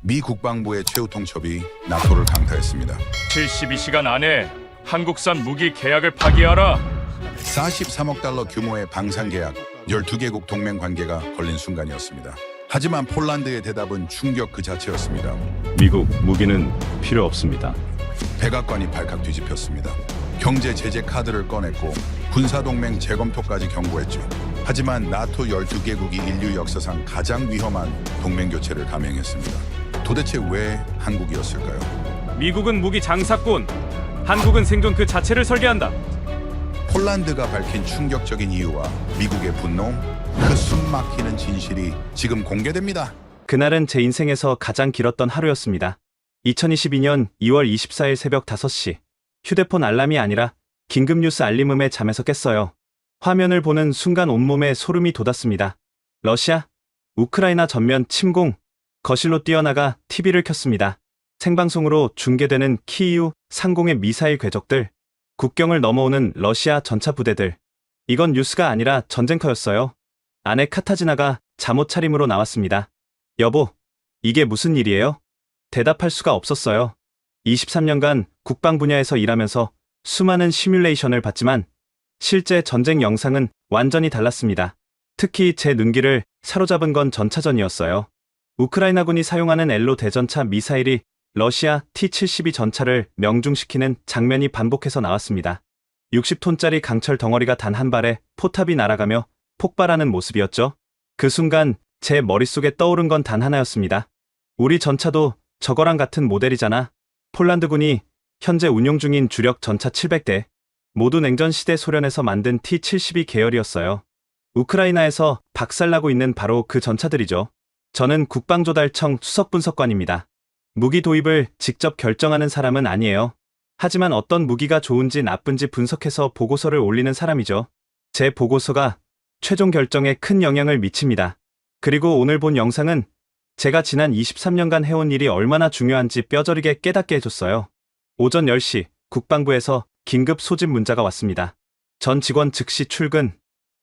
미 국방부의 최후 통첩이 나토를 강타했습니다. 72시간 안에 한국산 무기 계약을 파기하라. 43억 달러 규모의 방산 계약, 12개국 동맹 관계가 걸린 순간이었습니다. 하지만 폴란드의 대답은 충격 그 자체였습니다. 미국 무기는 필요 없습니다. 백악관이 발칵 뒤집혔습니다. 경제 제재 카드를 꺼냈고 군사동맹 재검토까지 경고했죠. 하지만 나토 12개국이 인류 역사상 가장 위험한 동맹 교체를 감행했습니다. 도대체 왜 한국이었을까요? 미국은 무기 장사꾼, 한국은 생존 그 자체를 설계한다. 폴란드가 밝힌 충격적인 이유와 미국의 분노, 그 숨막히는 진실이 지금 공개됩니다. 그날은 제 인생에서 가장 길었던 하루였습니다. 2022년 2월 24일 새벽 5시, 휴대폰 알람이 아니라 긴급 뉴스 알림음에 잠에서 깼어요. 화면을 보는 순간 온몸에 소름이 돋았습니다. 러시아, 우크라이나 전면 침공, 거실로 뛰어나가 TV를 켰습니다. 생방송으로 중계되는 키이우 상공의 미사일 궤적들, 국경을 넘어오는 러시아 전차 부대들. 이건 뉴스가 아니라 전쟁터였어요. 아내 카타지나가 잠옷 차림으로 나왔습니다. 여보, 이게 무슨 일이에요? 대답할 수가 없었어요. 23년간 국방 분야에서 일하면서 수많은 시뮬레이션을 봤지만 실제 전쟁 영상은 완전히 달랐습니다. 특히 제 눈길을 사로잡은 건 전차전이었어요. 우크라이나군이 사용하는 엘로 대전차 미사일이 러시아 T-72 전차를 명중시키는 장면이 반복해서 나왔습니다. 60톤짜리 강철 덩어리가 단 한 발에 포탑이 날아가며 폭발하는 모습이었죠. 그 순간 제 머릿속에 떠오른 건 단 하나였습니다. 우리 전차도 저거랑 같은 모델이잖아. 폴란드군이 현재 운용 중인 주력 전차 700대, 모두 냉전시대 소련에서 만든 T-72 계열이었어요. 우크라이나에서 박살나고 있는 바로 그 전차들이죠. 저는 국방조달청 수석분석관입니다. 무기 도입을 직접 결정하는 사람은 아니에요. 하지만 어떤 무기가 좋은지 나쁜지 분석해서 보고서를 올리는 사람이죠. 제 보고서가 최종 결정에 큰 영향을 미칩니다. 그리고 오늘 본 영상은 제가 지난 23년간 해온 일이 얼마나 중요한지 뼈저리게 깨닫게 해줬어요. 오전 10시 국방부에서 긴급 소집 문자가 왔습니다. 전 직원 즉시 출근,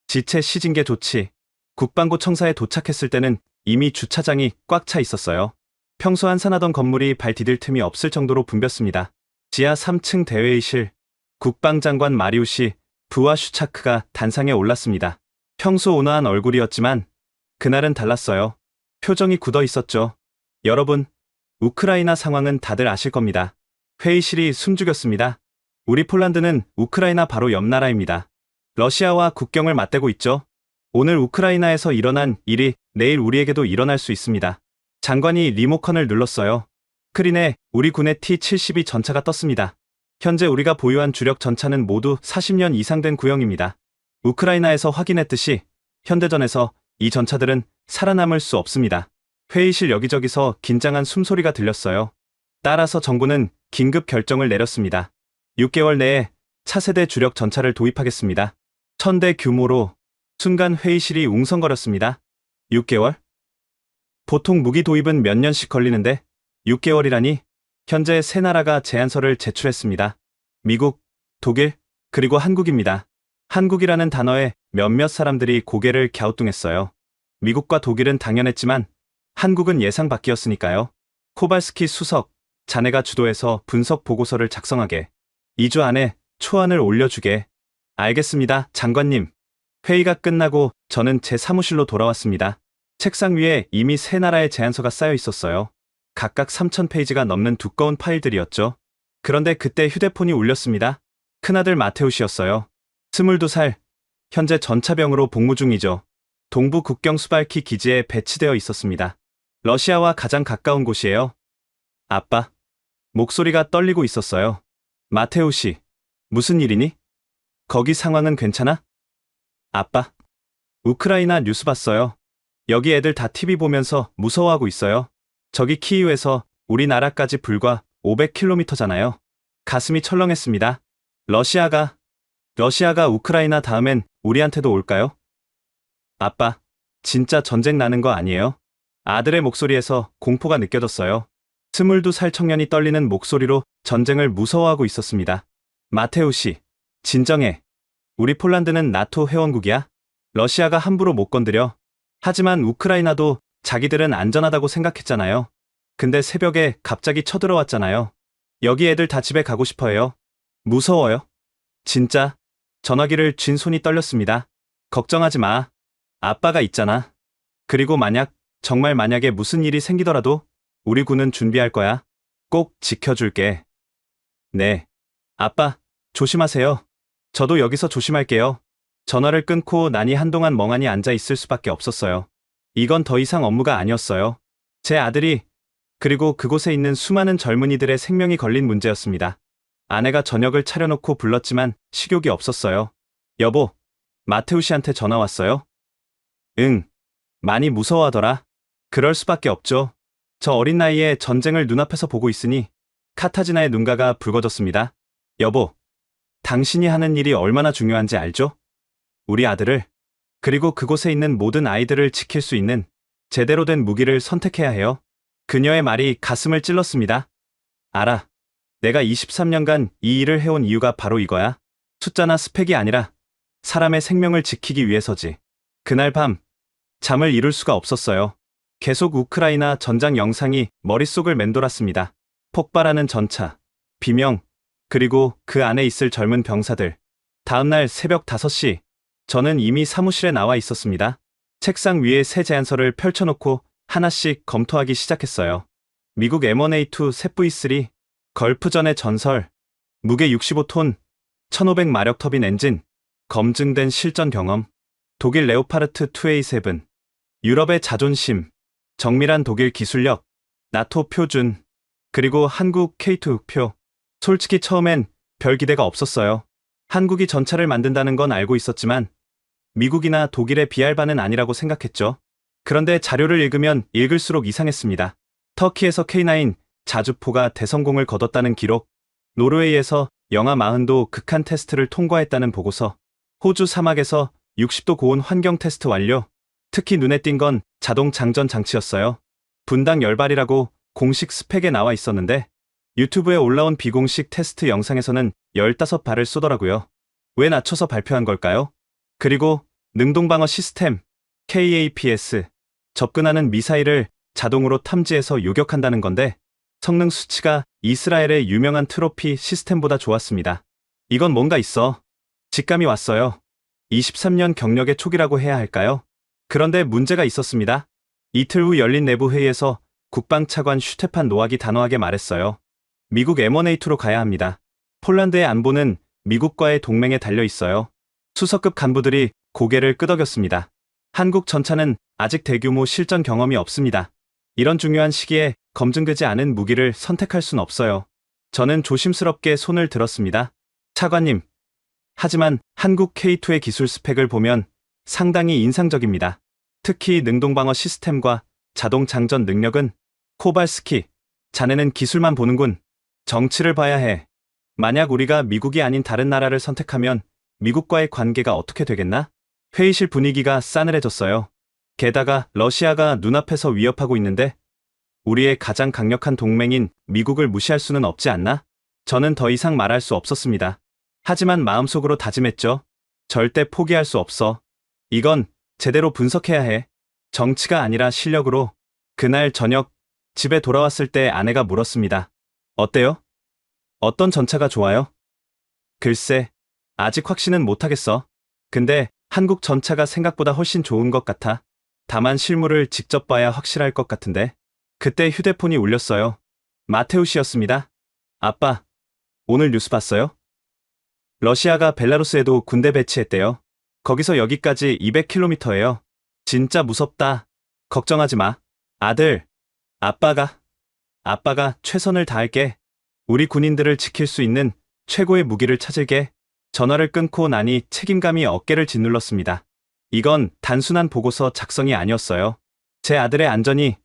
지체 시징계 조치. 국방부 청사에 도착했을 때는 이미 주차장이 꽉 차 있었어요. 평소 한산하던 건물이 발 디딜 틈이 없을 정도로 붐볐습니다. 지하 3층 대회의실, 국방장관 마리우시 부와슈차크가 단상에 올랐습니다. 평소 온화한 얼굴이었지만 그날은 달랐어요. 표정이 굳어 있었죠. 여러분, 우크라이나 상황은 다들 아실 겁니다. 회의실이 숨죽였습니다. 우리 폴란드는 우크라이나 바로 옆 나라입니다. 러시아와 국경을 맞대고 있죠. 오늘 우크라이나에서 일어난 일이 내일 우리에게도 일어날 수 있습니다. 장관이 리모컨을 눌렀어요. 스크린에 우리 군의 T-72 전차가 떴습니다. 현재 우리가 보유한 주력 전차는 모두 40년 이상 된 구형입니다. 우크라이나에서 확인했듯이 현대전에서 이 전차들은 살아남을 수 없습니다. 회의실 여기저기서 긴장한 숨소리가 들렸어요. 따라서 정부는 긴급 결정을 내렸습니다. 6개월 내에 차세대 주력 전차를 도입하겠습니다. 1000대 규모로. 순간 회의실이 웅성거렸습니다. 6개월? 보통 무기 도입은 몇 년씩 걸리는데 6개월이라니? 현재 세 나라가 제안서를 제출했습니다. 미국, 독일, 그리고 한국입니다. 한국이라는 단어에 몇몇 사람들이 고개를 갸우뚱했어요. 미국과 독일은 당연했지만 한국은 예상 밖이었으니까요. 코발스키 수석, 자네가 주도해서 분석 보고서를 작성하게. 2주 안에 초안을 올려주게. 알겠습니다, 장관님. 회의가 끝나고 저는 제 사무실로 돌아왔습니다. 책상 위에 이미 세 나라의 제안서가 쌓여 있었어요. 각각 3000페이지가 넘는 두꺼운 파일들이었죠. 그런데 그때 휴대폰이 울렸습니다. 큰아들 마테우시였어요. 22살, 현재 전차병으로 복무 중이죠. 동부 국경 수발키 기지에 배치되어 있었습니다. 러시아와 가장 가까운 곳이에요. 아빠. 목소리가 떨리고 있었어요. 마테우시, 무슨 일이니? 거기 상황은 괜찮아? 아빠. 우크라이나 뉴스 봤어요. 여기 애들 다 TV 보면서 무서워하고 있어요. 저기 키이우에서 우리나라까지 불과 500km잖아요. 가슴이 철렁했습니다. 러시아가 우크라이나 다음엔 우리한테도 올까요? 아빠, 진짜 전쟁 나는 거 아니에요? 아들의 목소리에서 공포가 느껴졌어요. 22살 청년이 떨리는 목소리로 전쟁을 무서워하고 있었습니다. 마테우시, 진정해. 우리 폴란드는 나토 회원국이야. 러시아가 함부로 못 건드려. 하지만 우크라이나도 자기들은 안전하다고 생각했잖아요. 근데 새벽에 갑자기 쳐들어왔잖아요. 여기 애들 다 집에 가고 싶어요. 무서워요. 진짜. 전화기를 쥔 손이 떨렸습니다. 걱정하지 마. 아빠가 있잖아. 그리고 정말 만약에 무슨 일이 생기더라도 우리 군은 준비할 거야. 꼭 지켜줄게. 네. 아빠, 조심하세요. 저도 여기서 조심할게요. 전화를 끊고 나니 한동안 멍하니 앉아 있을 수밖에 없었어요. 이건 더 이상 업무가 아니었어요. 제 아들이, 그리고 그곳에 있는 수많은 젊은이들의 생명이 걸린 문제였습니다. 아내가 저녁을 차려놓고 불렀지만 식욕이 없었어요. 여보, 마테우 씨한테 전화 왔어요? 응. 많이 무서워하더라. 그럴 수밖에 없죠. 저 어린 나이에 전쟁을 눈앞에서 보고 있으니 카타지나의 눈가가 붉어졌습니다. 여보, 당신이 하는 일이 얼마나 중요한지 알죠? 우리 아들을, 그리고 그곳에 있는 모든 아이들을 지킬 수 있는 제대로 된 무기를 선택해야 해요. 그녀의 말이 가슴을 찔렀습니다. 알아. 내가 23년간 이 일을 해온 이유가 바로 이거야. 숫자나 스펙이 아니라 사람의 생명을 지키기 위해서지. 그날 밤, 잠을 이룰 수가 없었어요. 계속 우크라이나 전장 영상이 머릿속을 맴돌았습니다. 폭발하는 전차, 비명, 그리고 그 안에 있을 젊은 병사들. 다음날 새벽 5시, 저는 이미 사무실에 나와 있었습니다. 책상 위에 새 제안서를 펼쳐놓고 하나씩 검토하기 시작했어요. 미국 M1A2 셋V3, 걸프전의 전설, 무게 65톤, 1500마력 터빈 엔진, 검증된 실전 경험, 독일 레오파르트 2A7, 유럽의 자존심, 정밀한 독일 기술력, 나토 표준, 그리고 한국 K2 흑표. 솔직히 처음엔 별 기대가 없었어요. 한국이 전차를 만든다는 건 알고 있었지만 미국이나 독일에 비할 바는 아니라고 생각했죠. 그런데 자료를 읽으면 읽을수록 이상했습니다. 터키에서 K9 자주포가 대성공을 거뒀다는 기록, 노르웨이에서 영하 40도 극한 테스트를 통과했다는 보고서, 호주 사막에서 60도 고온 환경 테스트 완료. 특히 눈에 띈 건 자동 장전 장치였어요. 분당 열발이라고 공식 스펙에 나와 있었는데 유튜브에 올라온 비공식 테스트 영상에서는 15발을 쏘더라고요. 왜 낮춰서 발표한 걸까요? 그리고 능동방어 시스템, KAPS, 접근하는 미사일을 자동으로 탐지해서 요격한다는 건데 성능 수치가 이스라엘의 유명한 트로피 시스템보다 좋았습니다. 이건 뭔가 있어. 직감이 왔어요. 23년 경력의 초기라고 해야 할까요? 그런데 문제가 있었습니다. 이틀 후 열린 내부 회의에서 국방차관 슈테판 노악이 단호하게 말했어요. 미국 M1A2로 가야 합니다. 폴란드의 안보는 미국과의 동맹에 달려 있어요. 수석급 간부들이 고개를 끄덕였습니다. 한국 전차는 아직 대규모 실전 경험이 없습니다. 이런 중요한 시기에 검증되지 않은 무기를 선택할 순 없어요. 저는 조심스럽게 손을 들었습니다. 차관님, 하지만 한국 K2의 기술 스펙을 보면 상당히 인상적입니다. 특히 능동방어 시스템과 자동 장전 능력은. 코발스키, 자네는 기술만 보는군. 정치를 봐야 해. 만약 우리가 미국이 아닌 다른 나라를 선택하면 미국과의 관계가 어떻게 되겠나? 회의실 분위기가 싸늘해졌어요. 게다가 러시아가 눈앞에서 위협하고 있는데 우리의 가장 강력한 동맹인 미국을 무시할 수는 없지 않나? 저는 더 이상 말할 수 없었습니다. 하지만 마음속으로 다짐했죠. 절대 포기할 수 없어. 이건 제대로 분석해야 해. 정치가 아니라 실력으로. 그날 저녁 집에 돌아왔을 때 아내가 물었습니다. 어때요? 어떤 전차가 좋아요? 글쎄, 아직 확신은 못하겠어. 근데 한국 전차가 생각보다 훨씬 좋은 것 같아. 다만 실물을 직접 봐야 확실할 것 같은데. 그때 휴대폰이 울렸어요. 마테우 씨였습니다. 아빠, 오늘 뉴스 봤어요? 러시아가 벨라루스에도 군대 배치했대요. 거기서 여기까지 200km예요. 진짜 무섭다. 걱정하지 마. 아들, 아빠가 최선을 다할게. 우리 군인들을 지킬 수 있는 최고의 무기를 찾을게. 전화를 끊고 나니 책임감이 어깨를 짓눌렀습니다. 이건 단순한 보고서 작성이 아니었어요. 제 아들의 안전이,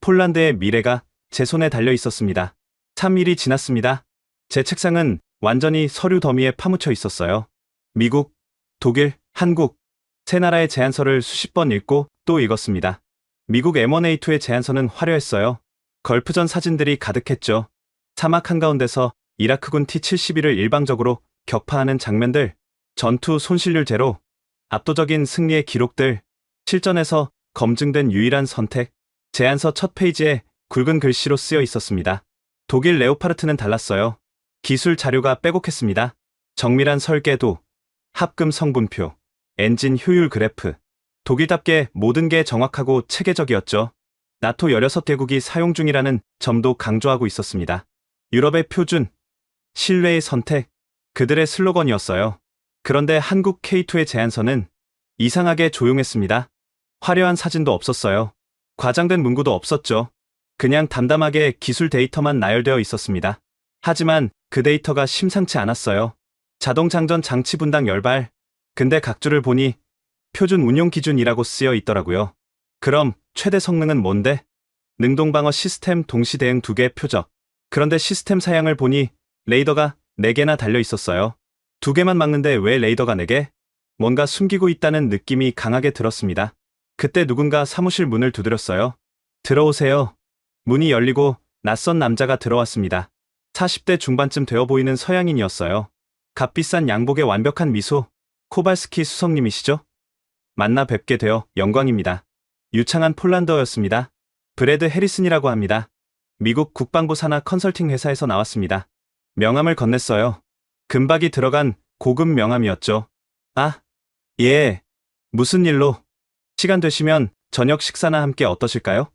폴란드의 미래가 제 손에 달려 있었습니다. 3일이 지났습니다. 제 책상은 완전히 서류 더미에 파묻혀 있었어요. 미국, 독일, 한국, 세 나라의 제안서를 수십 번 읽고 또 읽었습니다. 미국 M1A2의 제안서는 화려했어요. 걸프전 사진들이 가득했죠. 사막 한가운데서 이라크군 T-72를 일방적으로 격파하는 장면들, 전투 손실률 제로, 압도적인 승리의 기록들, 실전에서 검증된 유일한 선택. 제안서 첫 페이지에 굵은 글씨로 쓰여 있었습니다. 독일 레오파르트는 달랐어요. 기술 자료가 빼곡했습니다. 정밀한 설계도, 합금 성분표, 엔진 효율 그래프. 독일답게 모든 게 정확하고 체계적이었죠. 나토 16개국이 사용 중이라는 점도 강조하고 있었습니다. 유럽의 표준, 신뢰의 선택, 그들의 슬로건이었어요. 그런데 한국 K2의 제안서는 이상하게 조용했습니다. 화려한 사진도 없었어요. 과장된 문구도 없었죠. 그냥 담담하게 기술 데이터만 나열되어 있었습니다. 하지만 그 데이터가 심상치 않았어요. 자동 장전 장치 분당 열발. 근데 각주를 보니 표준 운용 기준이라고 쓰여 있더라고요. 그럼 최대 성능은 뭔데? 능동방어 시스템 동시 대응 2개 표적. 그런데 시스템 사양을 보니 레이더가 4개나 달려 있었어요. 2개만 막는데 왜 레이더가 4개? 뭔가 숨기고 있다는 느낌이 강하게 들었습니다. 그때 누군가 사무실 문을 두드렸어요. 들어오세요. 문이 열리고 낯선 남자가 들어왔습니다. 40대 중반쯤 되어 보이는 서양인이었어요. 값비싼 양복에 완벽한 미소. 코발스키 수석님이시죠? 만나 뵙게 되어 영광입니다. 유창한 폴란드어였습니다. 브래드 해리슨이라고 합니다. 미국 국방부 산하 컨설팅 회사에서 나왔습니다. 명함을 건넸어요. 금박이 들어간 고급 명함이었죠. 아, 예. 무슨 일로? 시간 되시면 저녁 식사나 함께 어떠실까요?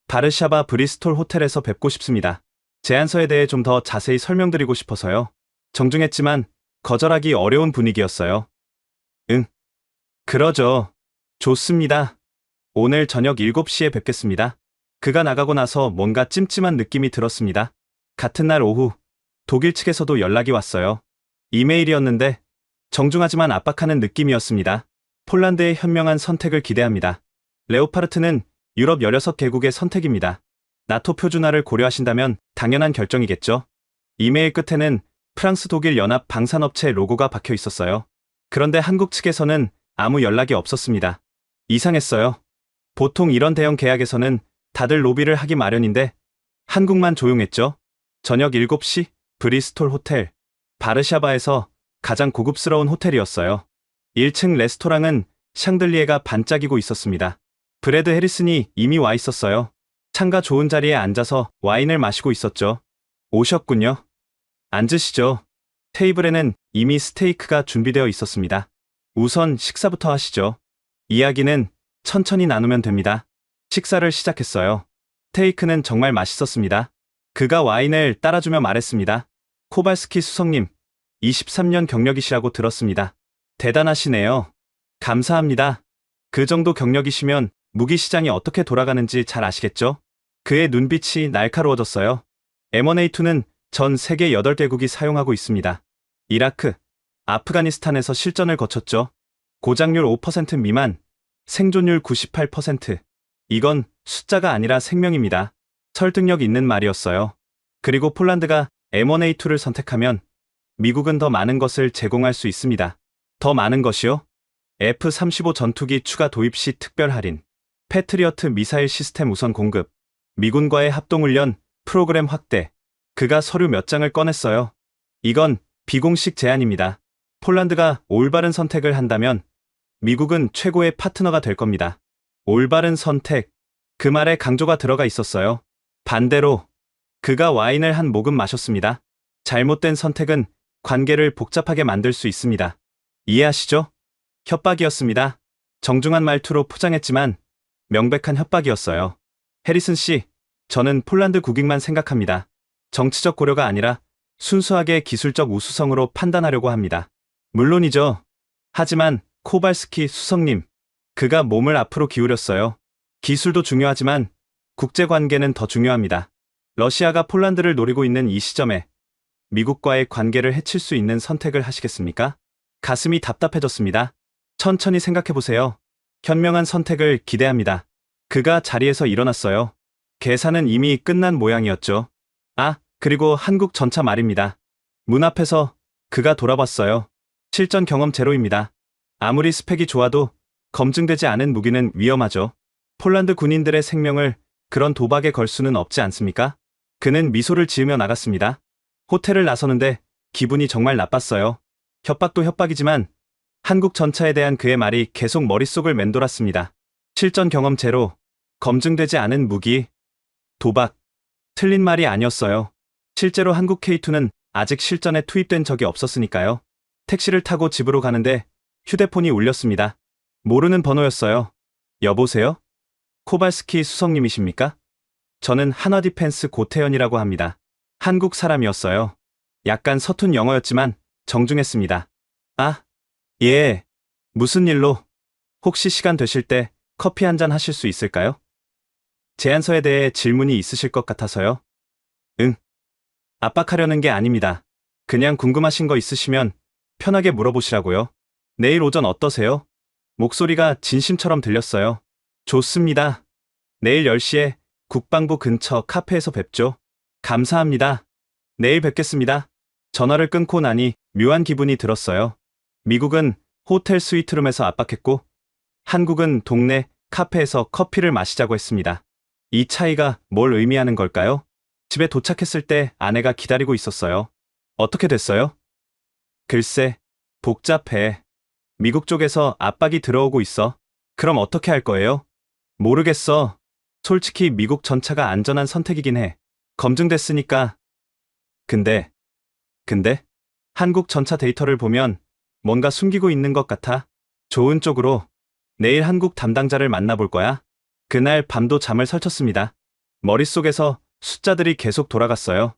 바르샤바 브리스톨 호텔에서 뵙고 싶습니다. 제안서에 대해 좀 더 자세히 설명드리고 싶어서요. 정중했지만 거절하기 어려운 분위기였어요. 응. 그러죠. 좋습니다. 오늘 저녁 7시에 뵙겠습니다. 그가 나가고 나서 뭔가 찜찜한 느낌이 들었습니다. 같은 날 오후, 독일 측에서도 연락이 왔어요. 이메일이었는데 정중하지만 압박하는 느낌이었습니다. 폴란드의 현명한 선택을 기대합니다. 레오파르트는 유럽 16개국의 선택입니다. 나토 표준화를 고려하신다면 당연한 결정이겠죠. 이메일 끝에는 프랑스 독일 연합 방산업체 로고가 박혀 있었어요. 그런데 한국 측에서는 아무 연락이 없었습니다. 이상했어요. 보통 이런 대형 계약에서는 다들 로비를 하기 마련인데 한국만 조용했죠. 저녁 7시 브리스톨 호텔. 바르샤바에서 가장 고급스러운 호텔이었어요. 1층 레스토랑은 샹들리에가 반짝이고 있었습니다. 브래드 해리슨이 이미 와 있었어요. 창가 좋은 자리에 앉아서 와인을 마시고 있었죠. 오셨군요. 앉으시죠. 테이블에는 이미 스테이크가 준비되어 있었습니다. 우선 식사부터 하시죠. 이야기는 천천히 나누면 됩니다. 식사를 시작했어요. 스테이크는 정말 맛있었습니다. 그가 와인을 따라주며 말했습니다. 코발스키 수석님, 23년 경력이시라고 들었습니다. 대단하시네요. 감사합니다. 그 정도 경력이시면 무기 시장이 어떻게 돌아가는지 잘 아시겠죠? 그의 눈빛이 날카로워졌어요. M1A2는 전 세계 8개국이 사용하고 있습니다. 이라크, 아프가니스탄에서 실전을 거쳤죠. 고장률 5% 미만, 생존율 98%. 이건 숫자가 아니라 생명입니다. 설득력 있는 말이었어요. 그리고 폴란드가 M1A2를 선택하면 미국은 더 많은 것을 제공할 수 있습니다. 더 많은 것이요? F-35 전투기 추가 도입 시 특별 할인, 패트리어트 미사일 시스템 우선 공급, 미군과의 합동훈련, 프로그램 확대. 그가 서류 몇 장을 꺼냈어요. 이건 비공식 제안입니다. 폴란드가 올바른 선택을 한다면 미국은 최고의 파트너가 될 겁니다. 올바른 선택. 그 말에 강조가 들어가 있었어요. 반대로 그가 와인을 한 모금 마셨습니다. 잘못된 선택은 관계를 복잡하게 만들 수 있습니다. 이해하시죠? 협박이었습니다. 정중한 말투로 포장했지만 명백한 협박이었어요. 해리슨 씨, 저는 폴란드 국익만 생각합니다. 정치적 고려가 아니라 순수하게 기술적 우수성으로 판단하려고 합니다. 물론이죠. 하지만 코발스키 수석님, 그가 몸을 앞으로 기울였어요. 기술도 중요하지만 국제관계는 더 중요합니다. 러시아가 폴란드를 노리고 있는 이 시점에 미국과의 관계를 해칠 수 있는 선택을 하시겠습니까? 가슴이 답답해졌습니다. 천천히 생각해보세요. 현명한 선택을 기대합니다. 그가 자리에서 일어났어요. 계산은 이미 끝난 모양이었죠. 아, 그리고 한국 전차 말입니다. 문 앞에서 그가 돌아봤어요. 실전 경험 제로입니다. 아무리 스펙이 좋아도 검증되지 않은 무기는 위험하죠. 폴란드 군인들의 생명을 그런 도박에 걸 수는 없지 않습니까? 그는 미소를 지으며 나갔습니다. 호텔을 나서는데 기분이 정말 나빴어요. 협박도 협박이지만 한국 전차에 대한 그의 말이 계속 머릿속을 맴돌았습니다. 실전 경험 제로, 검증되지 않은 무기. 도박. 틀린 말이 아니었어요. 실제로 한국 K2는 아직 실전에 투입된 적이 없었으니까요. 택시를 타고 집으로 가는데 휴대폰이 울렸습니다. 모르는 번호였어요. 여보세요? 코발스키 수석님이십니까? 저는 한화디펜스 고태현이라고 합니다. 한국 사람이었어요. 약간 서툰 영어였지만 정중했습니다. 아, 예. 무슨 일로? 혹시 시간 되실 때 커피 한 잔 하실 수 있을까요? 제안서에 대해 질문이 있으실 것 같아서요. 응. 압박하려는 게 아닙니다. 그냥 궁금하신 거 있으시면 편하게 물어보시라고요. 내일 오전 어떠세요? 목소리가 진심처럼 들렸어요. 좋습니다. 내일 10시에 국방부 근처 카페에서 뵙죠. 감사합니다. 내일 뵙겠습니다. 전화를 끊고 나니 묘한 기분이 들었어요. 미국은 호텔 스위트룸에서 압박했고, 한국은 동네 카페에서 커피를 마시자고 했습니다. 이 차이가 뭘 의미하는 걸까요? 집에 도착했을 때 아내가 기다리고 있었어요. 어떻게 됐어요? 글쎄, 복잡해. 미국 쪽에서 압박이 들어오고 있어. 그럼 어떻게 할 거예요? 모르겠어. 솔직히 미국 전차가 안전한 선택이긴 해. 검증됐으니까. 근데 한국 전차 데이터를 보면 뭔가 숨기고 있는 것 같아. 좋은 쪽으로. 내일 한국 담당자를 만나볼 거야. 그날 밤도 잠을 설쳤습니다. 머릿속에서 숫자들이 계속 돌아갔어요.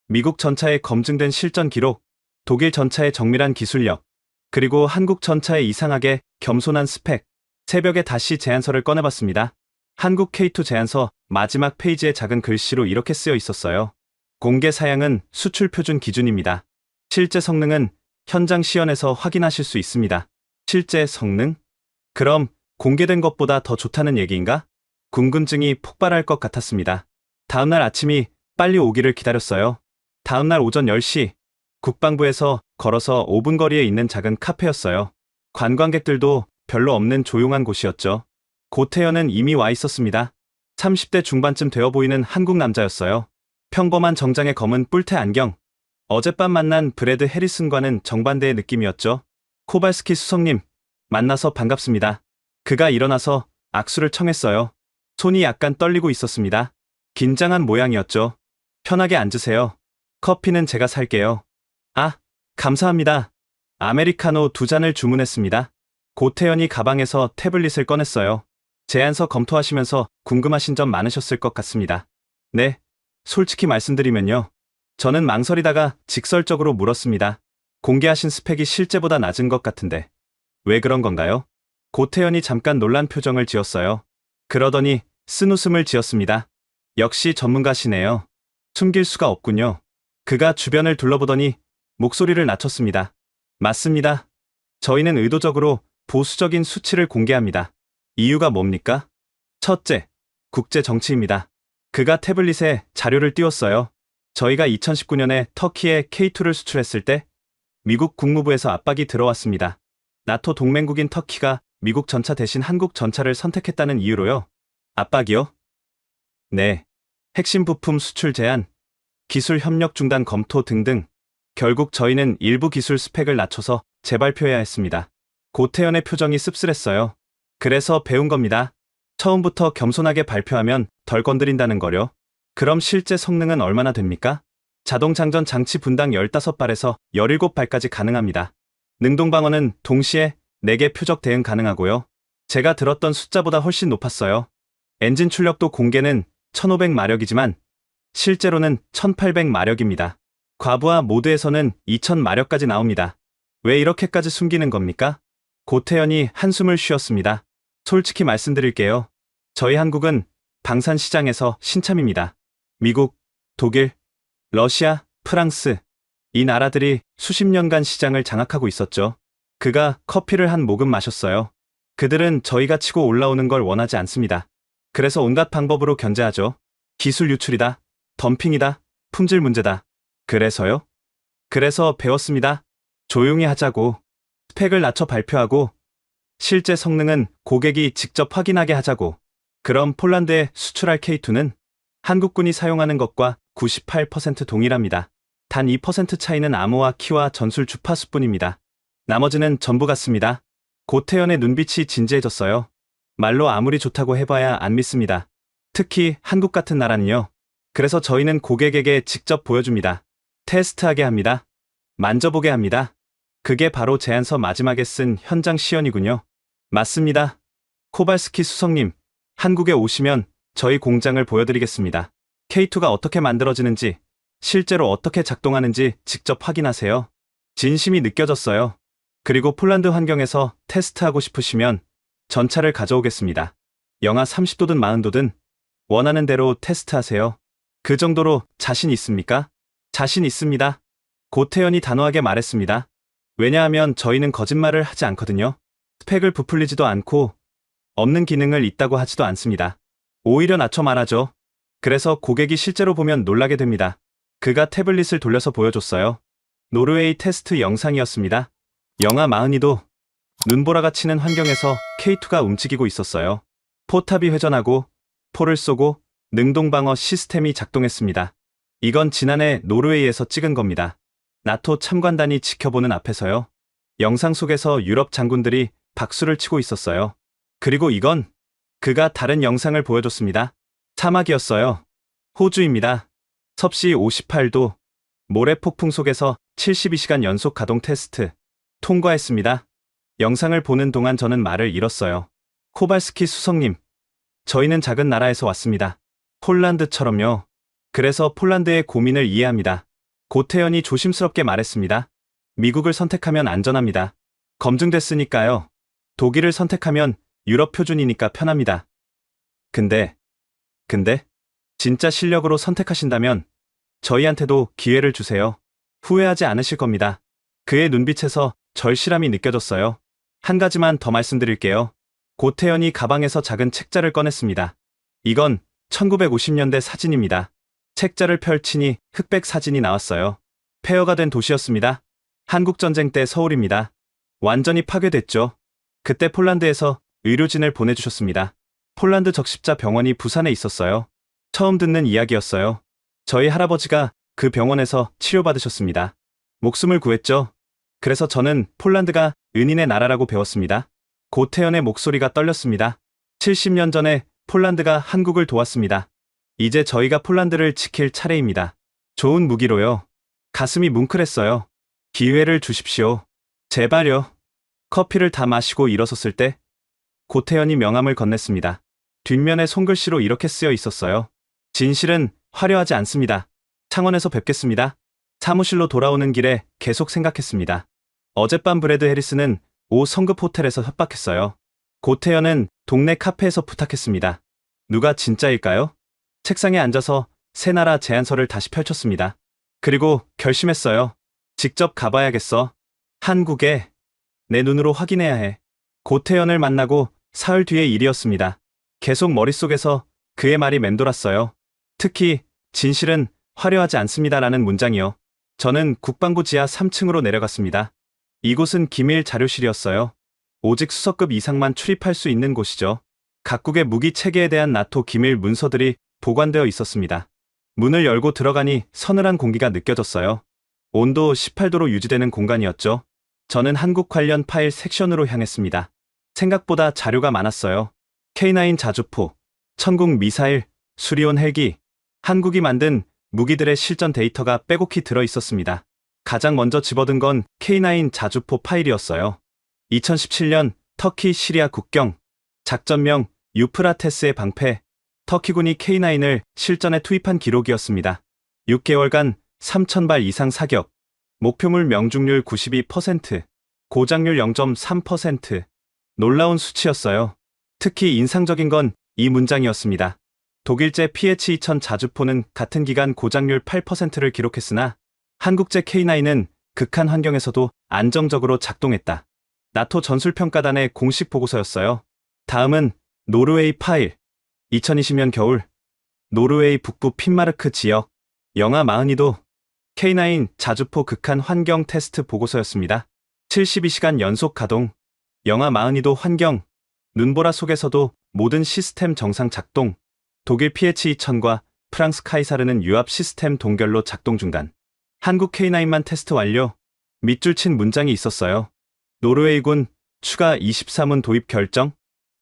미국 전차의 검증된 실전 기록, 독일 전차의 정밀한 기술력, 그리고 한국 전차의 이상하게 겸손한 스펙. 새벽에 다시 제안서를 꺼내봤습니다. 한국 K2 제안서 마지막 페이지에 작은 글씨로 이렇게 쓰여 있었어요. 공개 사양은 수출 표준 기준입니다. 실제 성능은 현장 시연에서 확인하실 수 있습니다. 실제 성능? 그럼 공개된 것보다 더 좋다는 얘기인가? 궁금증이 폭발할 것 같았습니다. 다음날 아침이 빨리 오기를 기다렸어요. 다음날 오전 10시, 국방부에서 걸어서 5분 거리에 있는 작은 카페였어요. 관광객들도 별로 없는 조용한 곳이었죠. 고태현은 이미 와 있었습니다. 30대 중반쯤 되어 보이는 한국 남자였어요. 평범한 정장에 검은 뿔테 안경. 어젯밤 만난 브래드 해리슨과는 정반대의 느낌이었죠. 코발스키 수석님, 만나서 반갑습니다. 그가 일어나서 악수를 청했어요. 손이 약간 떨리고 있었습니다. 긴장한 모양이었죠. 편하게 앉으세요. 커피는 제가 살게요. 아, 감사합니다. 아메리카노 2잔을 주문했습니다. 고태현이 가방에서 태블릿을 꺼냈어요. 제안서 검토하시면서 궁금하신 점 많으셨을 것 같습니다. 네, 솔직히 말씀드리면요. 저는 망설이다가 직설적으로 물었습니다. 공개하신 스펙이 실제보다 낮은 것 같은데 왜 그런 건가요? 고태현이 잠깐 놀란 표정을 지었어요. 그러더니 쓴웃음을 지었습니다. 역시 전문가시네요. 숨길 수가 없군요. 그가 주변을 둘러보더니 목소리를 낮췄습니다. 맞습니다. 저희는 의도적으로 보수적인 수치를 공개합니다. 이유가 뭡니까? 첫째, 국제 정치입니다. 그가 태블릿에 자료를 띄웠어요. 저희가 2019년에 터키에 K2를 수출했을 때 미국 국무부에서 압박이 들어왔습니다. 나토 동맹국인 터키가 미국 전차 대신 한국 전차를 선택했다는 이유로요. 압박이요? 네. 핵심 부품 수출 제한, 기술 협력 중단 검토 등등. 결국 저희는 일부 기술 스펙을 낮춰서 재발표해야 했습니다. 고태현의 표정이 씁쓸했어요. 그래서 배운 겁니다. 처음부터 겸손하게 발표하면 덜 건드린다는 거요. 그럼 실제 성능은 얼마나 됩니까? 자동장전 장치 분당 15발에서 17발까지 가능합니다. 능동방어는 동시에 4개 표적 대응 가능하고요. 제가 들었던 숫자보다 훨씬 높았어요. 엔진 출력도 공개는 1500마력이지만 실제로는 1800마력입니다. 과부하 모드에서는 2000마력까지 나옵니다. 왜 이렇게까지 숨기는 겁니까? 고태현이 한숨을 쉬었습니다. 솔직히 말씀드릴게요. 저희 한국은 방산 시장에서 신참입니다. 미국, 독일, 러시아, 프랑스, 이 나라들이 수십 년간 시장을 장악하고 있었죠. 그가 커피를 한 모금 마셨어요. 그들은 저희가 치고 올라오는 걸 원하지 않습니다. 그래서 온갖 방법으로 견제하죠. 기술 유출이다, 덤핑이다, 품질 문제다. 그래서요? 그래서 배웠습니다. 조용히 하자고, 스펙을 낮춰 발표하고, 실제 성능은 고객이 직접 확인하게 하자고. 그럼 폴란드에 수출할 K2는 한국군이 사용하는 것과 98% 동일합니다. 단 2% 차이는 암호화 키와 전술 주파수뿐입니다. 나머지는 전부 같습니다. 고태현의 눈빛이 진지해졌어요. 말로 아무리 좋다고 해봐야 안 믿습니다. 특히 한국 같은 나라는요. 그래서 저희는 고객에게 직접 보여줍니다. 테스트하게 합니다. 만져보게 합니다. 그게 바로 제안서 마지막에 쓴 현장 시연이군요. 맞습니다. 코발스키 수석님, 한국에 오시면 저희 공장을 보여드리겠습니다. K2가 어떻게 만들어지는지, 실제로 어떻게 작동하는지 직접 확인하세요. 진심이 느껴졌어요. 그리고 폴란드 환경에서 테스트하고 싶으시면 전차를 가져오겠습니다. 영하 30도든 40도든 원하는 대로 테스트하세요. 그 정도로 자신 있습니까? 자신 있습니다. 고태연이 단호하게 말했습니다. 왜냐하면 저희는 거짓말을 하지 않거든요. 스펙을 부풀리지도 않고 없는 기능을 있다고 하지도 않습니다. 오히려 낮춰 말하죠. 그래서 고객이 실제로 보면 놀라게 됩니다. 그가 태블릿을 돌려서 보여줬어요. 노르웨이 테스트 영상이었습니다. 영하 42도, 눈보라가 치는 환경에서 K2가 움직이고 있었어요. 포탑이 회전하고 포를 쏘고 능동방어 시스템이 작동했습니다. 이건 지난해 노르웨이에서 찍은 겁니다. 나토 참관단이 지켜보는 앞에서요. 영상 속에서 유럽 장군들이 박수를 치고 있었어요. 그리고 이건 그가 다른 영상을 보여줬습니다. 사막이었어요. 호주입니다. 섭씨 58도, 모래 폭풍 속에서 72시간 연속 가동 테스트 통과했습니다. 영상을 보는 동안 저는 말을 잃었어요. 코발스키 수석님, 저희는 작은 나라에서 왔습니다. 폴란드처럼요. 그래서 폴란드의 고민을 이해합니다. 고태연이 조심스럽게 말했습니다. 미국을 선택하면 안전합니다. 검증됐으니까요. 독일을 선택하면 유럽 표준이니까 편합니다. 근데 진짜 실력으로 선택하신다면 저희한테도 기회를 주세요. 후회하지 않으실 겁니다. 그의 눈빛에서 절실함이 느껴졌어요. 한 가지만 더 말씀드릴게요. 고태연이 가방에서 작은 책자를 꺼냈습니다. 이건 1950년대 사진입니다. 책자를 펼치니 흑백 사진이 나왔어요. 폐허가 된 도시였습니다. 한국전쟁 때 서울입니다. 완전히 파괴됐죠. 그때 폴란드에서 의료진을 보내주셨습니다. 폴란드 적십자 병원이 부산에 있었어요. 처음 듣는 이야기였어요. 저희 할아버지가 그 병원에서 치료받으셨습니다. 목숨을 구했죠. 그래서 저는 폴란드가 은인의 나라라고 배웠습니다. 고태연의 목소리가 떨렸습니다. 70년 전에 폴란드가 한국을 도왔습니다. 이제 저희가 폴란드를 지킬 차례입니다. 좋은 무기로요. 가슴이 뭉클했어요. 기회를 주십시오. 제발요. 커피를 다 마시고 일어섰을 때 고태연이 명함을 건넸습니다. 뒷면에 손글씨로 이렇게 쓰여 있었어요. 진실은 화려하지 않습니다. 창원에서 뵙겠습니다. 사무실로 돌아오는 길에 계속 생각했습니다. 어젯밤 브래드 해리스는 성급 호텔에서 협박했어요. 고태연은 동네 카페에서 부탁했습니다. 누가 진짜일까요? 책상에 앉아서 새 나라 제안서를 다시 펼쳤습니다. 그리고 결심했어요. 직접 가봐야겠어. 한국에 내 눈으로 확인해야 해. 고태연을 만나고 사흘 뒤의 일이었습니다. 계속 머릿속에서 그의 말이 맴돌았어요. 특히 진실은 화려하지 않습니다라는 문장이요. 저는 국방부 지하 3층으로 내려갔습니다. 이곳은 기밀 자료실이었어요. 오직 수석급 이상만 출입할 수 있는 곳이죠. 각국의 무기 체계에 대한 나토 기밀 문서들이 보관되어 있었습니다. 문을 열고 들어가니 서늘한 공기가 느껴졌어요. 온도 18도로 유지되는 공간이었죠. 저는 한국 관련 파일 섹션으로 향했습니다. 생각보다 자료가 많았어요. K9 자주포, 천국 미사일, 수리온 헬기, 한국이 만든 무기들의 실전 데이터가 빼곡히 들어 있었습니다. 가장 먼저 집어든 건 K9 자주포 파일이었어요. 2017년 터키 시리아 국경, 작전명 유프라테스의 방패, 터키군이 K9을 실전에 투입한 기록이었습니다. 6개월간 3,000발 이상 사격, 목표물 명중률 92%, 고장률 0.3%. 놀라운 수치였어요. 특히 인상적인 건 이 문장이었습니다. 독일제 PH-2000 자주포는 같은 기간 고장률 8%를 기록했으나 한국제 K9은 극한 환경에서도 안정적으로 작동했다. 나토 전술평가단의 공식 보고서였어요. 다음은 노르웨이 파일. 2020년 겨울 노르웨이 북부 핀마르크 지역 영하 42도 K9 자주포 극한 환경 테스트 보고서였습니다. 72시간 연속 가동, 영하 42도 환경, 눈보라 속에서도 모든 시스템 정상 작동, 독일 PH-2000과 프랑스 카이사르는 유압 시스템 동결로 작동 중단. 한국 K9만 테스트 완료. 밑줄 친 문장이 있었어요. 노르웨이군 추가 23문 도입 결정.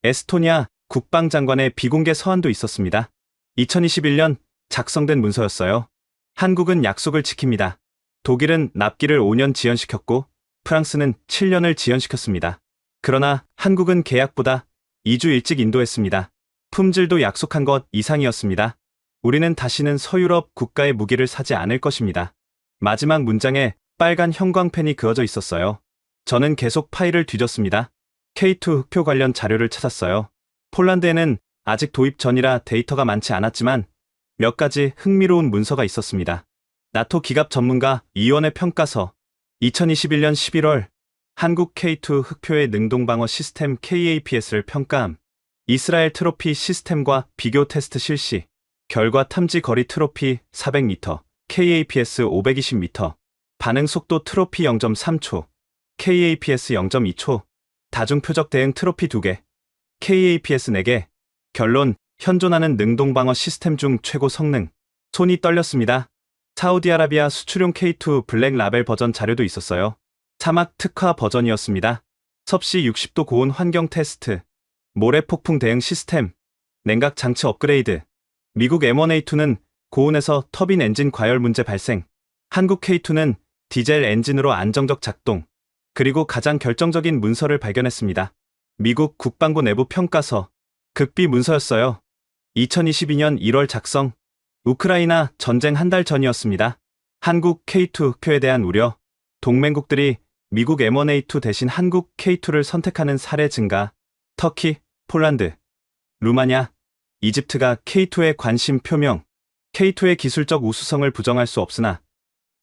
에스토니아 국방장관의 비공개 서한도 있었습니다. 2021년 작성된 문서였어요. 한국은 약속을 지킵니다. 독일은 납기를 5년 지연시켰고 프랑스는 7년을 지연시켰습니다. 그러나 한국은 계약보다 2주 일찍 인도했습니다. 품질도 약속한 것 이상이었습니다. 우리는 다시는 서유럽 국가의 무기를 사지 않을 것입니다. 마지막 문장에 빨간 형광펜이 그어져 있었어요. 저는 계속 파일을 뒤졌습니다. K2 흑표 관련 자료를 찾았어요. 폴란드에는 아직 도입 전이라 데이터가 많지 않았지만 몇 가지 흥미로운 문서가 있었습니다. 나토 기갑 전문가 이원의 평가서, 2021년 11월 한국 K2 흑표의 능동방어 시스템 KAPS를 평가함, 이스라엘 트로피 시스템과 비교 테스트 실시, 결과 탐지 거리 트로피 400m, KAPS 520m, 반응 속도 트로피 0.3초, KAPS 0.2초, 다중 표적 대응 트로피 2개, KAPS 4개, 결론, 현존하는 능동방어 시스템 중 최고 성능. 손이 떨렸습니다. 사우디아라비아 수출용 K2 블랙 라벨 버전 자료도 있었어요. 사막 특화 버전이었습니다. 섭씨 60도 고온 환경 테스트, 모래 폭풍 대응 시스템, 냉각 장치 업그레이드. 미국 M1A2는 고온에서 터빈 엔진 과열 문제 발생. 한국 K2는 디젤 엔진으로 안정적 작동. 그리고 가장 결정적인 문서를 발견했습니다. 미국 국방부 내부 평가서, 극비 문서였어요. 2022년 1월 작성. 우크라이나 전쟁 한 달 전이었습니다. 한국 K2 흑표에 대한 우려. 동맹국들이 미국 M1A2 대신 한국 K2를 선택하는 사례 증가. 터키, 폴란드, 루마니아, 이집트가 K2에 관심 표명. K2의 기술적 우수성을 부정할 수 없으나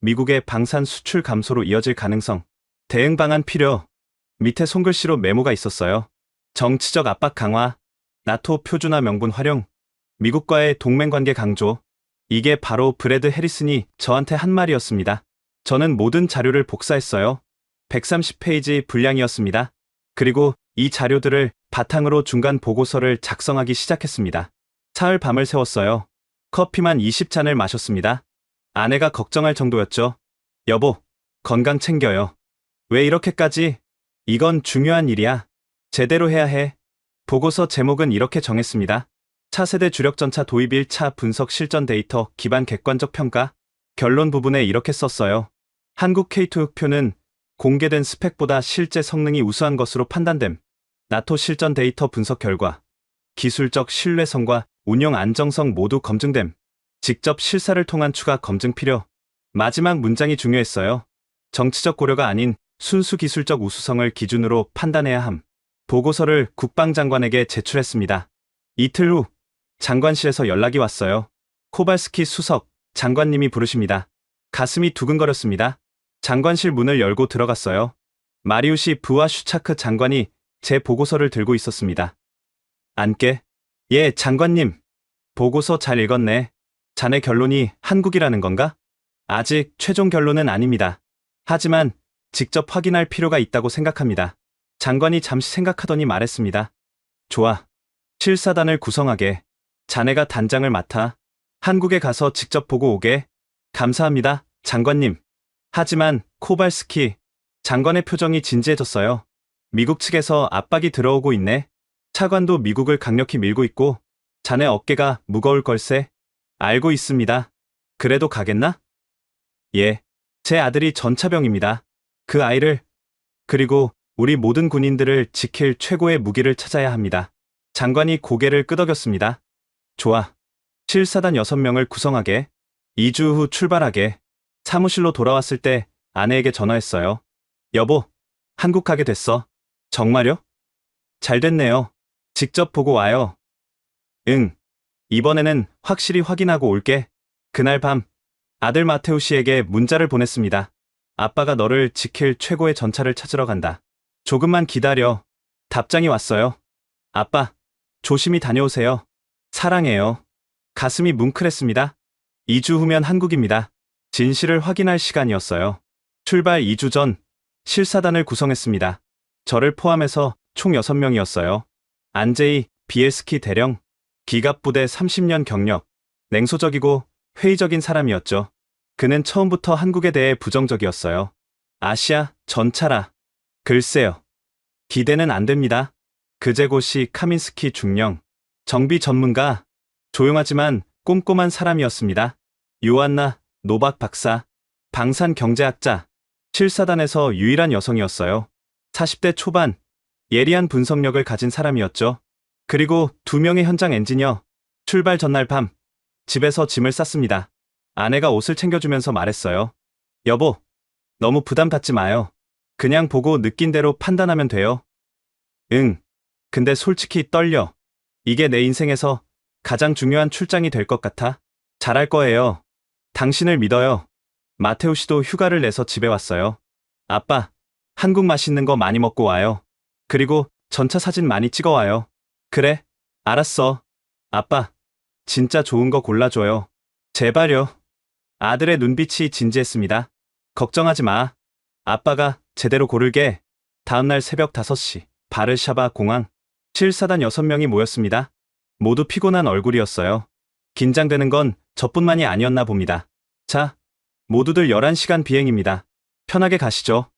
미국의 방산 수출 감소로 이어질 가능성. 대응 방안 필요. 밑에 손글씨로 메모가 있었어요. 정치적 압박 강화, 나토 표준화 명분 활용, 미국과의 동맹관계 강조. 이게 바로 브래드 해리슨이 저한테 한 말이었습니다. 저는 모든 자료를 복사했어요. 130페이지 분량이었습니다. 그리고 이 자료들을 바탕으로 중간 보고서를 작성하기 시작했습니다. 사흘 밤을 새웠어요. 커피만 20잔을 마셨습니다. 아내가 걱정할 정도였죠. 여보, 건강 챙겨요. 왜 이렇게까지? 이건 중요한 일이야. 제대로 해야 해. 보고서 제목은 이렇게 정했습니다. 차세대 주력전차 도입 1차 분석 실전 데이터 기반 객관적 평가. 결론 부분에 이렇게 썼어요. 한국 K2 흑표는 공개된 스펙보다 실제 성능이 우수한 것으로 판단됨. 나토 실전 데이터 분석 결과 기술적 신뢰성과 운영 안정성 모두 검증됨. 직접 실사를 통한 추가 검증 필요. 마지막 문장이 중요했어요. 정치적 고려가 아닌 순수 기술적 우수성을 기준으로 판단해야 함. 보고서를 국방장관에게 제출했습니다. 이틀 후 장관실에서 연락이 왔어요. 코발스키 수석, 장관님이 부르십니다. 가슴이 두근거렸습니다. 장관실 문을 열고 들어갔어요. 마리우시 부아슈차크 장관이 제 보고서를 들고 있었습니다. 앉게. 예, 장관님. 보고서 잘 읽었네. 자네 결론이 한국이라는 건가? 아직 최종 결론은 아닙니다. 하지만 직접 확인할 필요가 있다고 생각합니다. 장관이 잠시 생각하더니 말했습니다. 좋아. 실사단을 구성하게. 자네가 단장을 맡아. 한국에 가서 직접 보고 오게. 감사합니다, 장관님. 하지만 코발스키 장관의 표정이 진지해졌어요. 미국 측에서 압박이 들어오고 있네. 차관도 미국을 강력히 밀고 있고 자네 어깨가 무거울 걸세. 알고 있습니다. 그래도 가겠나? 예. 제 아들이 전차병입니다. 그 아이를, 그리고 우리 모든 군인들을 지킬 최고의 무기를 찾아야 합니다. 장관이 고개를 끄덕였습니다. 좋아. 실사단 6명을 구성하게. 2주 후 출발하게. 사무실로 돌아왔을 때 아내에게 전화했어요. 여보, 한국 가게 됐어. 정말요? 잘 됐네요. 직접 보고 와요. 응. 이번에는 확실히 확인하고 올게. 그날 밤 아들 마테우 씨에게 문자를 보냈습니다. 아빠가 너를 지킬 최고의 전차를 찾으러 간다. 조금만 기다려. 답장이 왔어요. 아빠, 조심히 다녀오세요. 사랑해요. 가슴이 뭉클했습니다. 2주 후면 한국입니다. 진실을 확인할 시간이었어요. 출발 2주 전 실사단을 구성했습니다. 저를 포함해서 총 6명이었어요. 안제이 비엘스키 대령, 기갑부대 30년 경력, 냉소적이고 회의적인 사람이었죠. 그는 처음부터 한국에 대해 부정적이었어요. 아시아, 전차라. 글쎄요. 기대는 안 됩니다. 그제고시 카민스키 중령, 정비 전문가, 조용하지만 꼼꼼한 사람이었습니다. 요한나 노박 박사, 방산 경제학자, 7사단에서 유일한 여성이었어요. 40대 초반, 예리한 분석력을 가진 사람이었죠. 그리고 2명의 현장 엔지니어, 출발 전날 밤, 집에서 짐을 쌌습니다. 아내가 옷을 챙겨주면서 말했어요. 여보, 너무 부담 갖지 마요. 그냥 보고 느낀 대로 판단하면 돼요. 응. 근데 솔직히 떨려. 이게 내 인생에서 가장 중요한 출장이 될 것 같아. 잘할 거예요. 당신을 믿어요. 마테우 씨도 휴가를 내서 집에 왔어요. 아빠, 한국 맛있는 거 많이 먹고 와요. 그리고 전차 사진 많이 찍어 와요. 그래, 알았어. 아빠, 진짜 좋은 거 골라줘요. 제발요. 아들의 눈빛이 진지했습니다. 걱정하지 마. 아빠가 제대로 고를게. 다음날 새벽 5시, 바르샤바 공항. 7사단 6명이 모였습니다. 모두 피곤한 얼굴이었어요. 긴장되는 건 저뿐만이 아니었나 봅니다. 자, 모두들 11시간 비행입니다. 편하게 가시죠.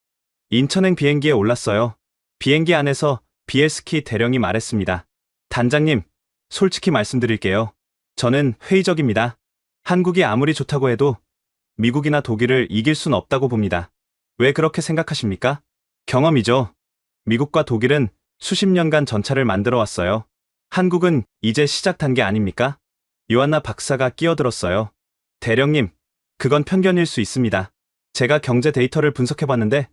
인천행 비행기에 올랐어요. 비행기 안에서 비엘스키 대령이 말했습니다. 단장님, 솔직히 말씀드릴게요. 저는 회의적입니다. 한국이 아무리 좋다고 해도 미국이나 독일을 이길 순 없다고 봅니다. 왜 그렇게 생각하십니까? 경험이죠. 미국과 독일은 수십 년간 전차를 만들어 왔어요. 한국은 이제 시작 단계 아닙니까? 요한나 박사가 끼어들었어요. 대령님, 그건 편견일 수 있습니다. 제가 경제 데이터를 분석해봤는데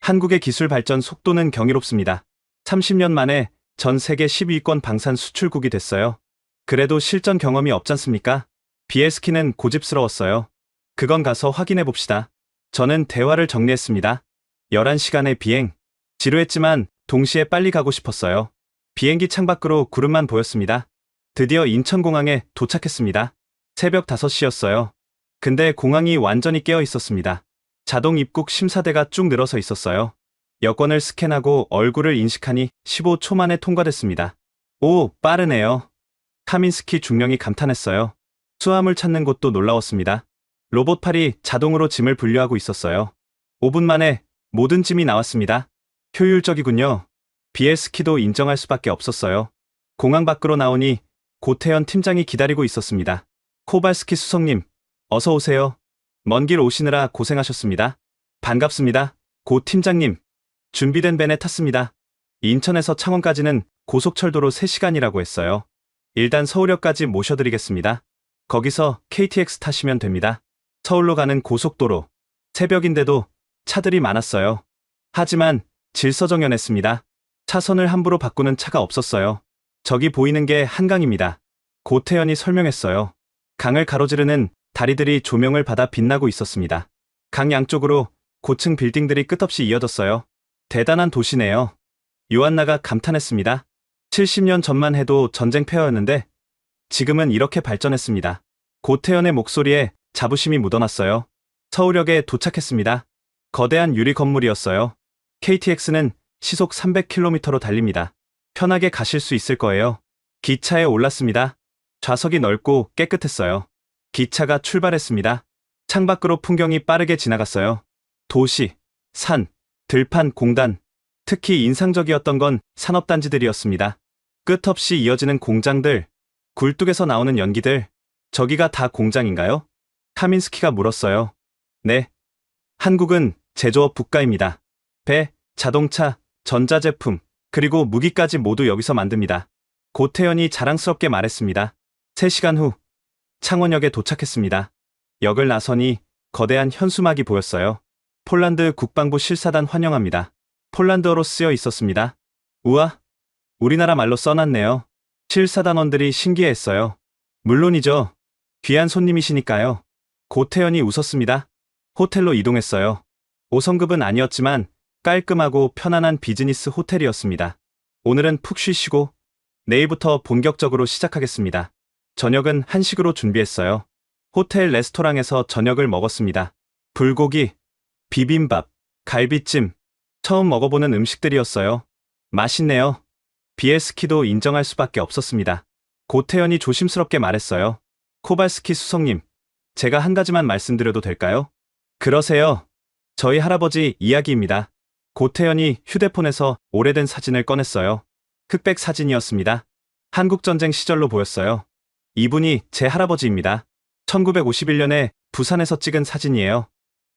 한국의 기술 발전 속도는 경이롭습니다. 30년 만에 전 세계 10위권 방산 수출국이 됐어요. 그래도 실전 경험이 없잖습니까? 비엘스키는 고집스러웠어요. 그건 가서 확인해 봅시다. 저는 대화를 정리했습니다. 11시간의 비행. 지루했지만 동시에 빨리 가고 싶었어요. 비행기 창밖으로 구름만 보였습니다. 드디어 인천공항에 도착했습니다. 새벽 5시였어요. 근데 공항이 완전히 깨어 있었습니다. 자동 입국 심사대가 쭉 늘어서 있었어요. 여권을 스캔하고 얼굴을 인식하니 15초 만에 통과됐습니다. 오, 빠르네요. 카민스키 중령이 감탄했어요. 수화물 찾는 곳도 놀라웠습니다. 로봇팔이 자동으로 짐을 분류하고 있었어요. 5분 만에 모든 짐이 나왔습니다. 효율적이군요. 비엘스키도 인정할 수밖에 없었어요. 공항 밖으로 나오니 고태현 팀장이 기다리고 있었습니다. 코발스키 수석님, 어서 오세요. 먼 길 오시느라 고생하셨습니다. 반갑습니다. 고 팀장님. 준비된 벤에 탔습니다. 인천에서 창원까지는 고속철도로 3시간이라고 했어요. 일단 서울역까지 모셔드리겠습니다. 거기서 KTX 타시면 됩니다. 서울로 가는 고속도로. 새벽인데도 차들이 많았어요. 하지만 질서정연했습니다. 차선을 함부로 바꾸는 차가 없었어요. 저기 보이는 게 한강입니다. 고태현이 설명했어요. 강을 가로지르는 다리들이 조명을 받아 빛나고 있었습니다. 강 양쪽으로 고층 빌딩들이 끝없이 이어졌어요. 대단한 도시네요. 요한나가 감탄했습니다. 70년 전만 해도 전쟁 폐허였는데 지금은 이렇게 발전했습니다. 고태현의 목소리에 자부심이 묻어났어요. 서울역에 도착했습니다. 거대한 유리 건물이었어요. KTX는 시속 300km로 달립니다. 편하게 가실 수 있을 거예요. 기차에 올랐습니다. 좌석이 넓고 깨끗했어요. 기차가 출발했습니다. 창밖으로 풍경이 빠르게 지나갔어요. 도시, 산, 들판, 공단. 특히 인상적이었던 건 산업단지들이었습니다. 끝없이 이어지는 공장들, 굴뚝에서 나오는 연기들. 저기가 다 공장인가요? 카민스키가 물었어요. 네. 한국은 제조업 국가입니다. 배, 자동차, 전자제품, 그리고 무기까지 모두 여기서 만듭니다. 고태현이 자랑스럽게 말했습니다. 3시간 후 창원역에 도착했습니다. 역을 나서니 거대한 현수막이 보였어요. 폴란드 국방부 실사단 환영합니다. 폴란드어로 쓰여 있었습니다. 우와, 우리나라 말로 써놨네요. 실사단원들이 신기해했어요. 물론이죠. 귀한 손님이시니까요. 고태현이 웃었습니다. 호텔로 이동했어요. 5성급은 아니었지만 깔끔하고 편안한 비즈니스 호텔이었습니다. 오늘은 푹 쉬시고 내일부터 본격적으로 시작하겠습니다. 저녁은 한식으로 준비했어요. 호텔 레스토랑에서 저녁을 먹었습니다. 불고기, 비빔밥, 갈비찜. 처음 먹어보는 음식들이었어요. 맛있네요. 비엘스키도 인정할 수밖에 없었습니다. 고태현이 조심스럽게 말했어요. 코발스키 수석님, 제가 한 가지만 말씀드려도 될까요? 그러세요. 저희 할아버지 이야기입니다. 고태현이 휴대폰에서 오래된 사진을 꺼냈어요. 흑백 사진이었습니다. 한국전쟁 시절로 보였어요. 이분이 제 할아버지입니다. 1951년에 부산에서 찍은 사진이에요.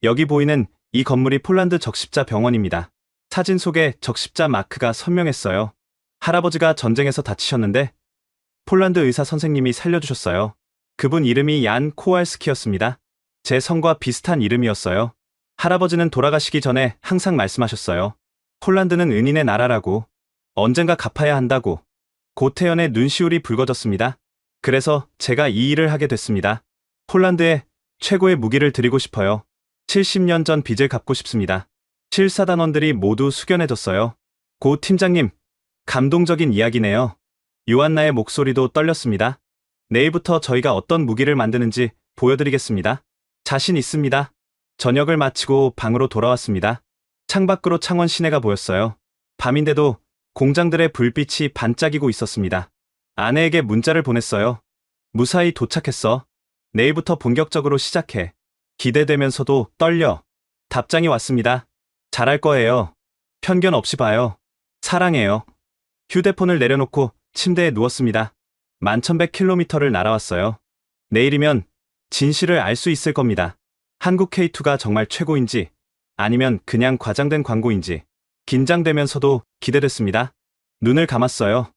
여기 보이는 이 건물이 폴란드 적십자 병원입니다. 사진 속에 적십자 마크가 선명했어요. 할아버지가 전쟁에서 다치셨는데 폴란드 의사 선생님이 살려주셨어요. 그분 이름이 얀 코왈스키였습니다. 제 성과 비슷한 이름이었어요. 할아버지는 돌아가시기 전에 항상 말씀하셨어요. 폴란드는 은인의 나라라고, 언젠가 갚아야 한다고. 고태연의 눈시울이 붉어졌습니다. 그래서 제가 이 일을 하게 됐습니다. 폴란드에 최고의 무기를 드리고 싶어요. 70년 전 빚을 갚고 싶습니다. 실사단원들이 모두 숙연해졌어요. 고 팀장님, 감동적인 이야기네요. 요한나의 목소리도 떨렸습니다. 내일부터 저희가 어떤 무기를 만드는지 보여드리겠습니다. 자신 있습니다. 저녁을 마치고 방으로 돌아왔습니다. 창밖으로 창원 시내가 보였어요. 밤인데도 공장들의 불빛이 반짝이고 있었습니다. 아내에게 문자를 보냈어요. 무사히 도착했어. 내일부터 본격적으로 시작해. 기대되면서도 떨려. 답장이 왔습니다. 잘할 거예요. 편견 없이 봐요. 사랑해요. 휴대폰을 내려놓고 침대에 누웠습니다. 11,100km를 날아왔어요. 내일이면 진실을 알 수 있을 겁니다. 한국 K2가 정말 최고인지 아니면 그냥 과장된 광고인지 긴장되면서도 기대됐습니다. 눈을 감았어요.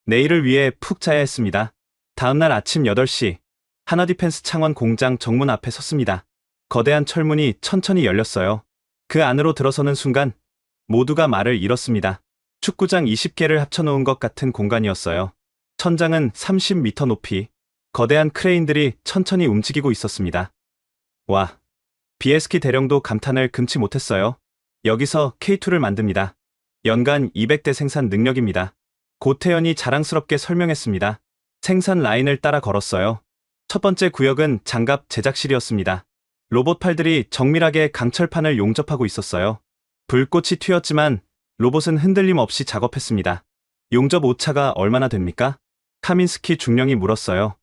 내일을 위해 푹 자야 했습니다. 다음날 아침 8시 하나디펜스 창원 공장 정문 앞에 섰습니다. 거대한 철문이 천천히 열렸어요. 그 안으로 들어서는 순간 모두가 말을 잃었습니다. 축구장 20개를 합쳐놓은 것 같은 공간이었어요. 천장은 30m 높이, 거대한 크레인들이 천천히 움직이고 있었습니다. 와, 비에스키 대령도 감탄을 금치 못했어요. 여기서 K2를 만듭니다. 연간 200대 생산 능력입니다. 고태연이 자랑스럽게 설명했습니다. 생산 라인을 따라 걸었어요. 첫 번째 구역은 장갑 제작실이었습니다. 로봇 팔들이 정밀하게 강철판을 용접하고 있었어요. 불꽃이 튀었지만 로봇은 흔들림 없이 작업했습니다. 용접 오차가 얼마나 됩니까? 카민스키 중령이 물었어요.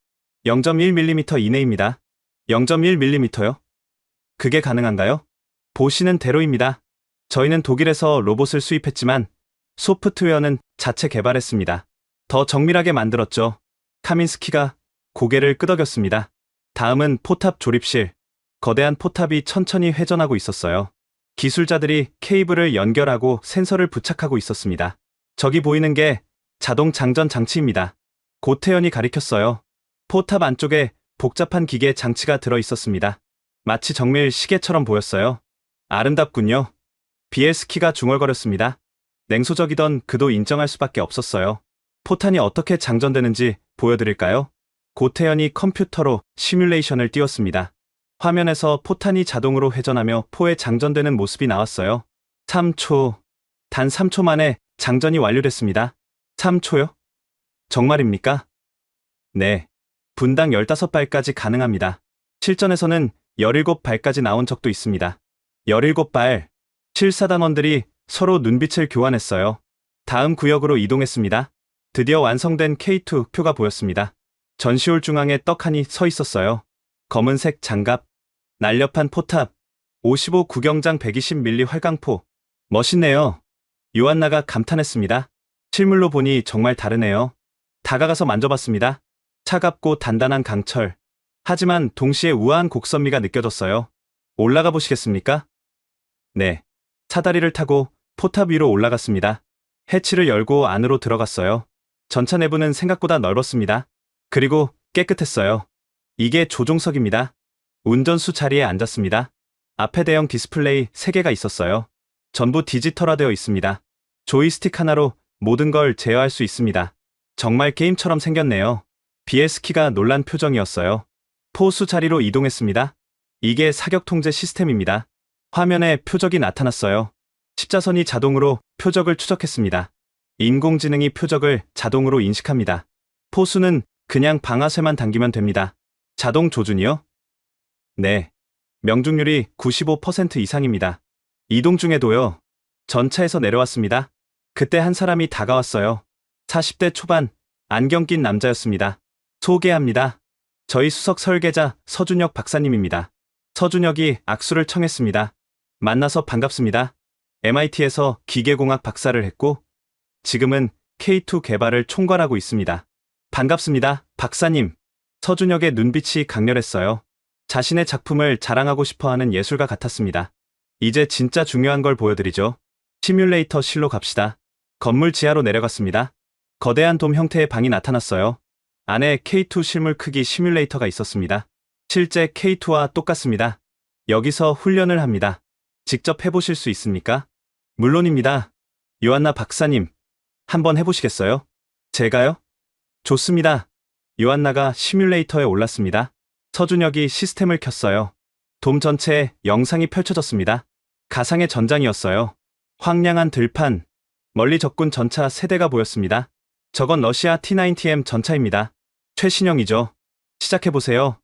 0.1mm 이내입니다. 0.1mm요? 그게 가능한가요? 보시는 대로입니다. 저희는 독일에서 로봇을 수입했지만 소프트웨어는 자체 개발했습니다. 더 정밀하게 만들었죠. 카민스키가 고개를 끄덕였습니다. 다음은 포탑 조립실. 거대한 포탑이 천천히 회전하고 있었어요. 기술자들이 케이블을 연결하고 센서를 부착하고 있었습니다. 저기 보이는 게 자동 장전 장치입니다. 고태연이 가리켰어요. 포탑 안쪽에 복잡한 기계 장치가 들어 있었습니다. 마치 정밀 시계처럼 보였어요. 아름답군요. 비엘스키가 중얼거렸습니다. 냉소적이던 그도 인정할 수밖에 없었어요. 포탄이 어떻게 장전되는지 보여드릴까요? 고태연이 컴퓨터로 시뮬레이션을 띄웠습니다. 화면에서 포탄이 자동으로 회전하며 포에 장전되는 모습이 나왔어요. 3초. 단 3초 만에 장전이 완료됐습니다. 3초요? 정말입니까? 네. 분당 15발까지 가능합니다. 실전에서는 17발까지 나온 적도 있습니다. 17발. 실사단원들이 서로 눈빛을 교환했어요. 다음 구역으로 이동했습니다. 드디어 완성된 K2 표가 보였습니다. 전시홀 중앙에 떡하니 서 있었어요. 검은색 장갑, 날렵한 포탑, 55 구경장 120mm 활강포. 멋있네요. 요한나가 감탄했습니다. 실물로 보니 정말 다르네요. 다가가서 만져봤습니다. 차갑고 단단한 강철. 하지만 동시에 우아한 곡선미가 느껴졌어요. 올라가 보시겠습니까? 네. 사다리를 타고 포탑 위로 올라갔습니다. 해치를 열고 안으로 들어갔어요. 전차 내부는 생각보다 넓었습니다. 그리고 깨끗했어요. 이게 조종석입니다. 운전수 자리에 앉았습니다. 앞에 대형 디스플레이 3개가 있었어요. 전부 디지털화되어 있습니다. 조이스틱 하나로 모든 걸 제어할 수 있습니다. 정말 게임처럼 생겼네요. 비에스키가 놀란 표정이었어요. 포수 자리로 이동했습니다. 이게 사격 통제 시스템입니다. 화면에 표적이 나타났어요. 십자선이 자동으로 표적을 추적했습니다. 인공지능이 표적을 자동으로 인식합니다. 포수는 그냥 방아쇠만 당기면 됩니다. 자동 조준이요? 네. 명중률이 95% 이상입니다. 이동 중에도요. 전차에서 내려왔습니다. 그때 한 사람이 다가왔어요. 40대 초반, 안경 낀 남자였습니다. 소개합니다. 저희 수석 설계자 서준혁 박사님입니다. 서준혁이 악수를 청했습니다. 만나서 반갑습니다. MIT에서 기계공학 박사를 했고 지금은 K2 개발을 총괄하고 있습니다. 반갑습니다, 박사님. 서준혁의 눈빛이 강렬했어요. 자신의 작품을 자랑하고 싶어하는 예술가 같았습니다. 이제 진짜 중요한 걸 보여드리죠. 시뮬레이터 실로 갑시다. 건물 지하로 내려갔습니다. 거대한 돔 형태의 방이 나타났어요. 안에 K2 실물 크기 시뮬레이터가 있었습니다. 실제 K2와 똑같습니다. 여기서 훈련을 합니다. 직접 해보실 수 있습니까? 물론입니다. 요한나 박사님, 한번 해보시겠어요? 제가요? 좋습니다. 요한나가 시뮬레이터에 올랐습니다. 서준혁이 시스템을 켰어요. 돔 전체에 영상이 펼쳐졌습니다. 가상의 전장이었어요. 황량한 들판, 멀리 적군 전차 세대가 보였습니다. 저건 러시아 T-90M 전차입니다. 최신형이죠. 시작해보세요.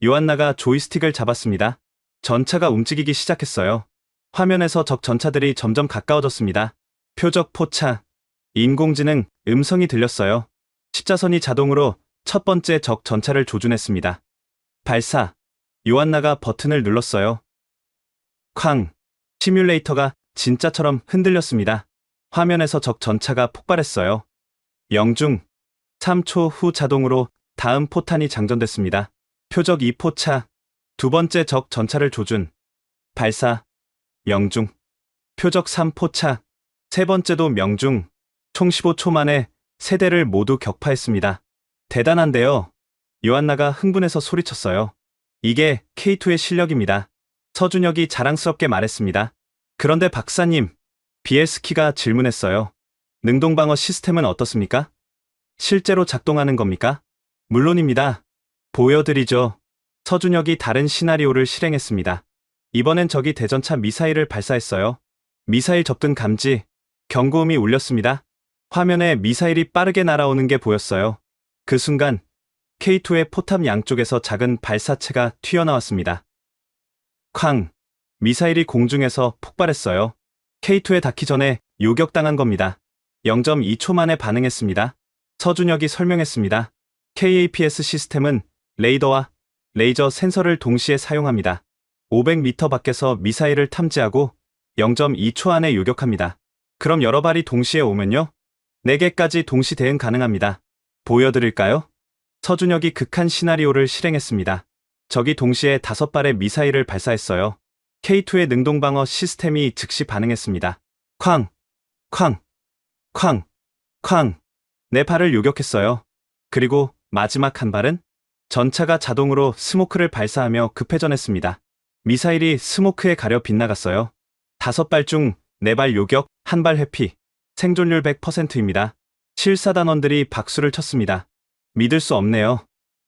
요한나가 조이스틱을 잡았습니다. 전차가 움직이기 시작했어요. 화면에서 적 전차들이 점점 가까워졌습니다. 표적 포착, 인공지능, 음성이 들렸어요. 십자선이 자동으로 첫 번째 적 전차를 조준했습니다. 발사, 요한나가 버튼을 눌렀어요. 쾅, 시뮬레이터가 진짜처럼 흔들렸습니다. 화면에서 적 전차가 폭발했어요. 영중, 3초 후 자동으로 다음 포탄이 장전됐습니다. 표적 2포착, 두 번째 적 전차를 조준, 발사, 명중, 표적 3포착, 세 번째도 명중, 총 15초 만에 세 대를 모두 격파했습니다. 대단한데요. 요한나가 흥분해서 소리쳤어요. 이게 K2의 실력입니다. 서준혁이 자랑스럽게 말했습니다. 그런데 박사님, 비엘스키가 질문했어요. 능동방어 시스템은 어떻습니까? 실제로 작동하는 겁니까? 물론입니다. 보여드리죠. 서준혁이 다른 시나리오를 실행했습니다. 이번엔 적이 대전차 미사일을 발사했어요. 미사일 접근 감지, 경고음이 울렸습니다. 화면에 미사일이 빠르게 날아오는 게 보였어요. 그 순간 K2의 포탑 양쪽에서 작은 발사체가 튀어나왔습니다. 쾅! 미사일이 공중에서 폭발했어요. K2에 닿기 전에 요격당한 겁니다. 0.2초 만에 반응했습니다. 서준혁이 설명했습니다. KAPS 시스템은 레이더와 레이저 센서를 동시에 사용합니다. 500m 밖에서 미사일을 탐지하고 0.2초 안에 요격합니다. 그럼 여러 발이 동시에 오면요? 4개까지 동시 대응 가능합니다. 보여드릴까요? 서준혁이 극한 시나리오를 실행했습니다. 적이 동시에 5발의 미사일을 발사했어요. K2의 능동방어 시스템이 즉시 반응했습니다. 쾅! 쾅! 쾅! 쾅! 네 발을 요격했어요. 그리고 마지막 한 발은 전차가 자동으로 스모크를 발사하며 급회전했습니다. 미사일이 스모크에 가려 빗나갔어요. 5발 중 4발 요격, 1발 회피. 생존율 100%입니다. 실사단원들이 박수를 쳤습니다. 믿을 수 없네요.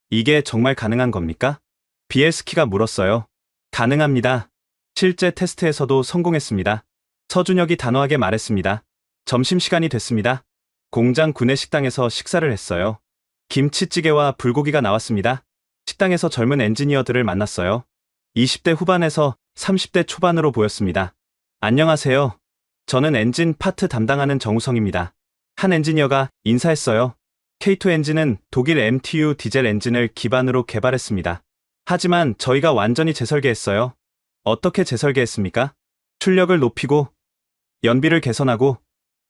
이게 정말 가능한 겁니까? 비엘스키가 물었어요. 가능합니다. 실제 테스트에서도 성공했습니다. 서준혁이 단호하게 말했습니다. 점심시간이 됐습니다. 공장 구내식당에서 식사를 했어요. 김치찌개와 불고기가 나왔습니다. 식당에서 젊은 엔지니어들을 만났어요. 20대 후반에서 30대 초반으로 보였습니다. 안녕하세요. 저는 엔진 파트 담당하는 정우성입니다. 한 엔지니어가 인사했어요. K2 엔진은 독일 MTU 디젤 엔진을 기반으로 개발했습니다. 하지만 저희가 완전히 재설계했어요. 어떻게 재설계했습니까? 출력을 높이고 연비를 개선하고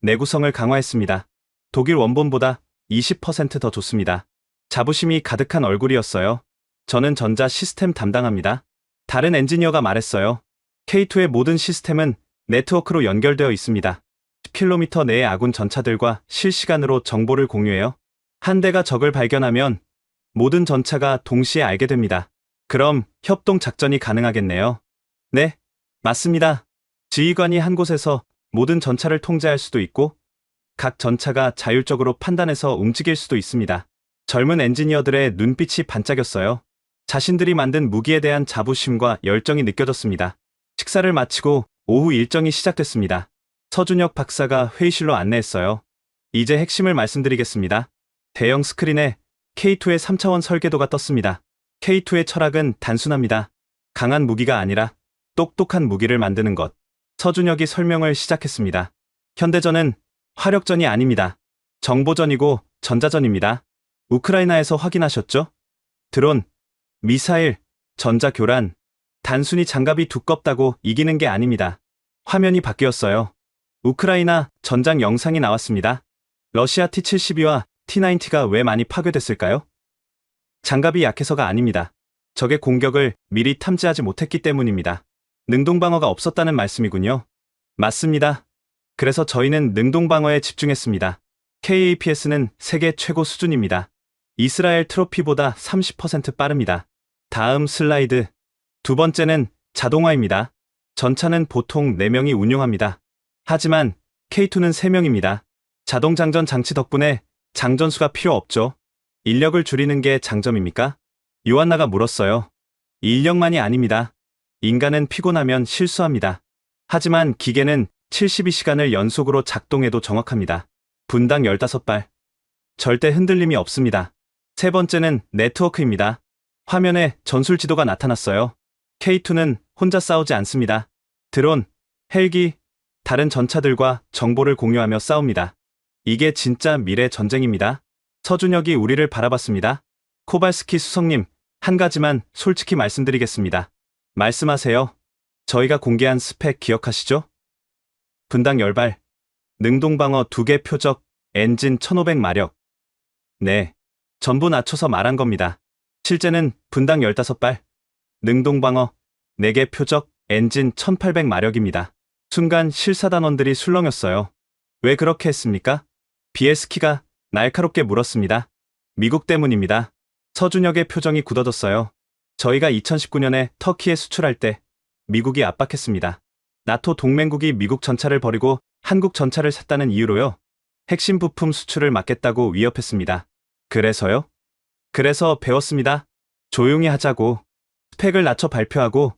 내구성을 강화했습니다. 독일 원본보다 20% 더 좋습니다. 자부심이 가득한 얼굴이었어요. 저는 전자 시스템 담당합니다. 다른 엔지니어가 말했어요. K2의 모든 시스템은 네트워크로 연결되어 있습니다. 10km 내의 아군 전차들과 실시간으로 정보를 공유해요. 한 대가 적을 발견하면 모든 전차가 동시에 알게 됩니다. 그럼 협동 작전이 가능하겠네요. 네, 맞습니다. 지휘관이 한 곳에서 모든 전차를 통제할 수도 있고 각 전차가 자율적으로 판단해서 움직일 수도 있습니다. 젊은 엔지니어들의 눈빛이 반짝였어요. 자신들이 만든 무기에 대한 자부심과 열정이 느껴졌습니다. 식사를 마치고 오후 일정이 시작됐습니다. 서준혁 박사가 회의실로 안내했어요. 이제 핵심을 말씀드리겠습니다. 대형 스크린에 K2의 3차원 설계도가 떴습니다. K2의 철학은 단순합니다. 강한 무기가 아니라 똑똑한 무기를 만드는 것. 서준혁이 설명을 시작했습니다. 현대전은 화력전이 아닙니다. 정보전이고 전자전입니다. 우크라이나에서 확인하셨죠? 드론, 미사일, 전자교란. 단순히 장갑이 두껍다고 이기는 게 아닙니다. 화면이 바뀌었어요. 우크라이나 전장 영상이 나왔습니다. 러시아 T-72와 T-90가 왜 많이 파괴됐을까요? 장갑이 약해서가 아닙니다. 적의 공격을 미리 탐지하지 못했기 때문입니다. 능동방어가 없었다는 말씀이군요. 맞습니다. 그래서 저희는 능동방어에 집중했습니다. KAPS는 세계 최고 수준입니다. 이스라엘 트로피보다 30% 빠릅니다. 다음 슬라이드. 두 번째는 자동화입니다. 전차는 보통 4명이 운용합니다. 하지만 K2는 3명입니다. 자동장전 장치 덕분에 장전수가 필요 없죠. 인력을 줄이는 게 장점입니까? 요한나가 물었어요. 인력만이 아닙니다. 인간은 피곤하면 실수합니다. 하지만 기계는 72시간을 연속으로 작동해도 정확합니다. 분당 15발. 절대 흔들림이 없습니다. 세 번째는 네트워크입니다. 화면에 전술 지도가 나타났어요. K2는 혼자 싸우지 않습니다. 드론, 헬기, 다른 전차들과 정보를 공유하며 싸웁니다. 이게 진짜 미래 전쟁입니다. 서준혁이 우리를 바라봤습니다. 코발스키 수석님, 한 가지만 솔직히 말씀드리겠습니다. 말씀하세요. 저희가 공개한 스펙 기억하시죠? 분당 10발, 능동방어 2개 표적, 엔진 1500마력. 네, 전부 낮춰서 말한 겁니다. 실제는 분당 15발, 능동방어 4개 표적, 엔진 1800마력입니다. 순간 실사단원들이 술렁였어요. 왜 그렇게 했습니까? 비에스키가 날카롭게 물었습니다. 미국 때문입니다. 서준혁의 표정이 굳어졌어요. 저희가 2019년에 터키에 수출할 때 미국이 압박했습니다. 나토 동맹국이 미국 전차를 버리고 한국 전차를 샀다는 이유로요. 핵심 부품 수출을 막겠다고 위협했습니다. 그래서요? 그래서 배웠습니다. 조용히 하자고. 스펙을 낮춰 발표하고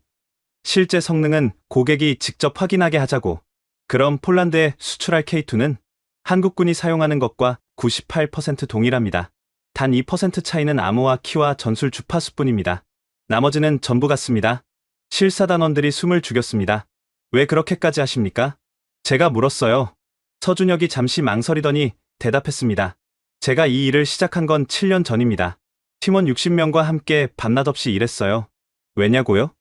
실제 성능은 고객이 직접 확인하게 하자고. 그럼 폴란드에 수출할 K2는 한국군이 사용하는 것과 98% 동일합니다. 단 2% 차이는 암호화 키와 전술 주파수뿐입니다. 나머지는 전부 같습니다. 실사단원들이 숨을 죽였습니다. 왜 그렇게까지 하십니까? 제가 물었어요. 서준혁이 잠시 망설이더니 대답했습니다. 제가 이 일을 시작한 건 7년 전입니다. 팀원 60명과 함께 밤낮 없이 일했어요. 왜냐고요?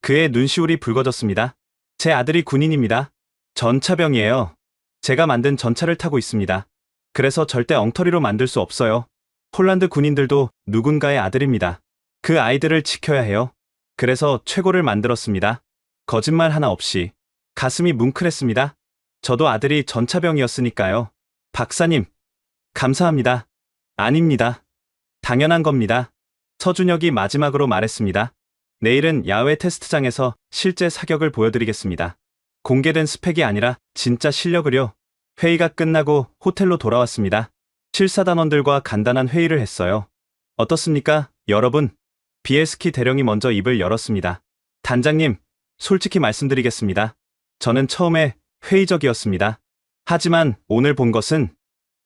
그의 눈시울이 붉어졌습니다. 제 아들이 군인입니다. 전차병이에요. 제가 만든 전차를 타고 있습니다. 그래서 절대 엉터리로 만들 수 없어요. 폴란드 군인들도 누군가의 아들입니다. 그 아이들을 지켜야 해요. 그래서 최고를 만들었습니다. 거짓말 하나 없이. 가슴이 뭉클했습니다. 저도 아들이 전차병이었으니까요. 박사님, 감사합니다. 아닙니다. 당연한 겁니다. 서준혁이 마지막으로 말했습니다. 내일은 야외 테스트장에서 실제 사격을 보여드리겠습니다. 공개된 스펙이 아니라 진짜 실력을요. 회의가 끝나고 호텔로 돌아왔습니다. 실사단원들과 간단한 회의를 했어요. 어떻습니까, 여러분? 비에스키 대령이 먼저 입을 열었습니다. 단장님, 솔직히 말씀드리겠습니다. 저는 처음에 회의적이었습니다. 하지만 오늘 본 것은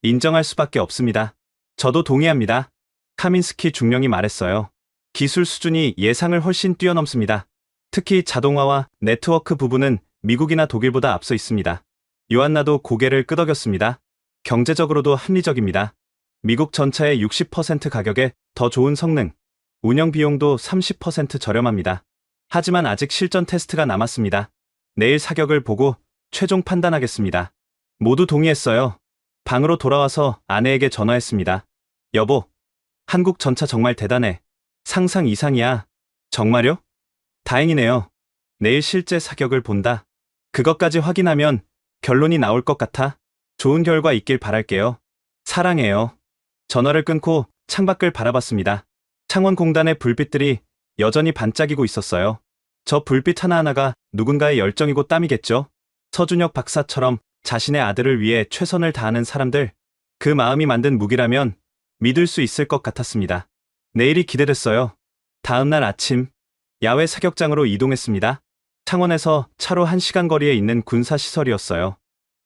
인정할 수밖에 없습니다. 저도 동의합니다. 카민스키 중령이 말했어요. 기술 수준이 예상을 훨씬 뛰어넘습니다. 특히 자동화와 네트워크 부분은 미국이나 독일보다 앞서 있습니다. 요한나도 고개를 끄덕였습니다. 경제적으로도 합리적입니다. 미국 전차의 60% 가격에 더 좋은 성능, 운영 비용도 30% 저렴합니다. 하지만 아직 실전 테스트가 남았습니다. 내일 사격을 보고 최종 판단하겠습니다. 모두 동의했어요. 방으로 돌아와서 아내에게 전화했습니다. 여보, 한국 전차 정말 대단해. 상상 이상이야. 정말요? 다행이네요. 내일 실제 사격을 본다. 그것까지 확인하면 결론이 나올 것 같아. 좋은 결과 있길 바랄게요. 사랑해요. 전화를 끊고 창밖을 바라봤습니다. 창원공단의 불빛들이 여전히 반짝이고 있었어요. 저 불빛 하나하나가 누군가의 열정이고 땀이겠죠. 서준혁 박사처럼 자신의 아들을 위해 최선을 다하는 사람들, 그 마음이 만든 무기라면 믿을 수 있을 것 같았습니다. 내일이 기대됐어요. 다음 날 아침, 야외 사격장으로 이동했습니다. 창원에서 차로 1시간 거리에 있는 군사시설이었어요.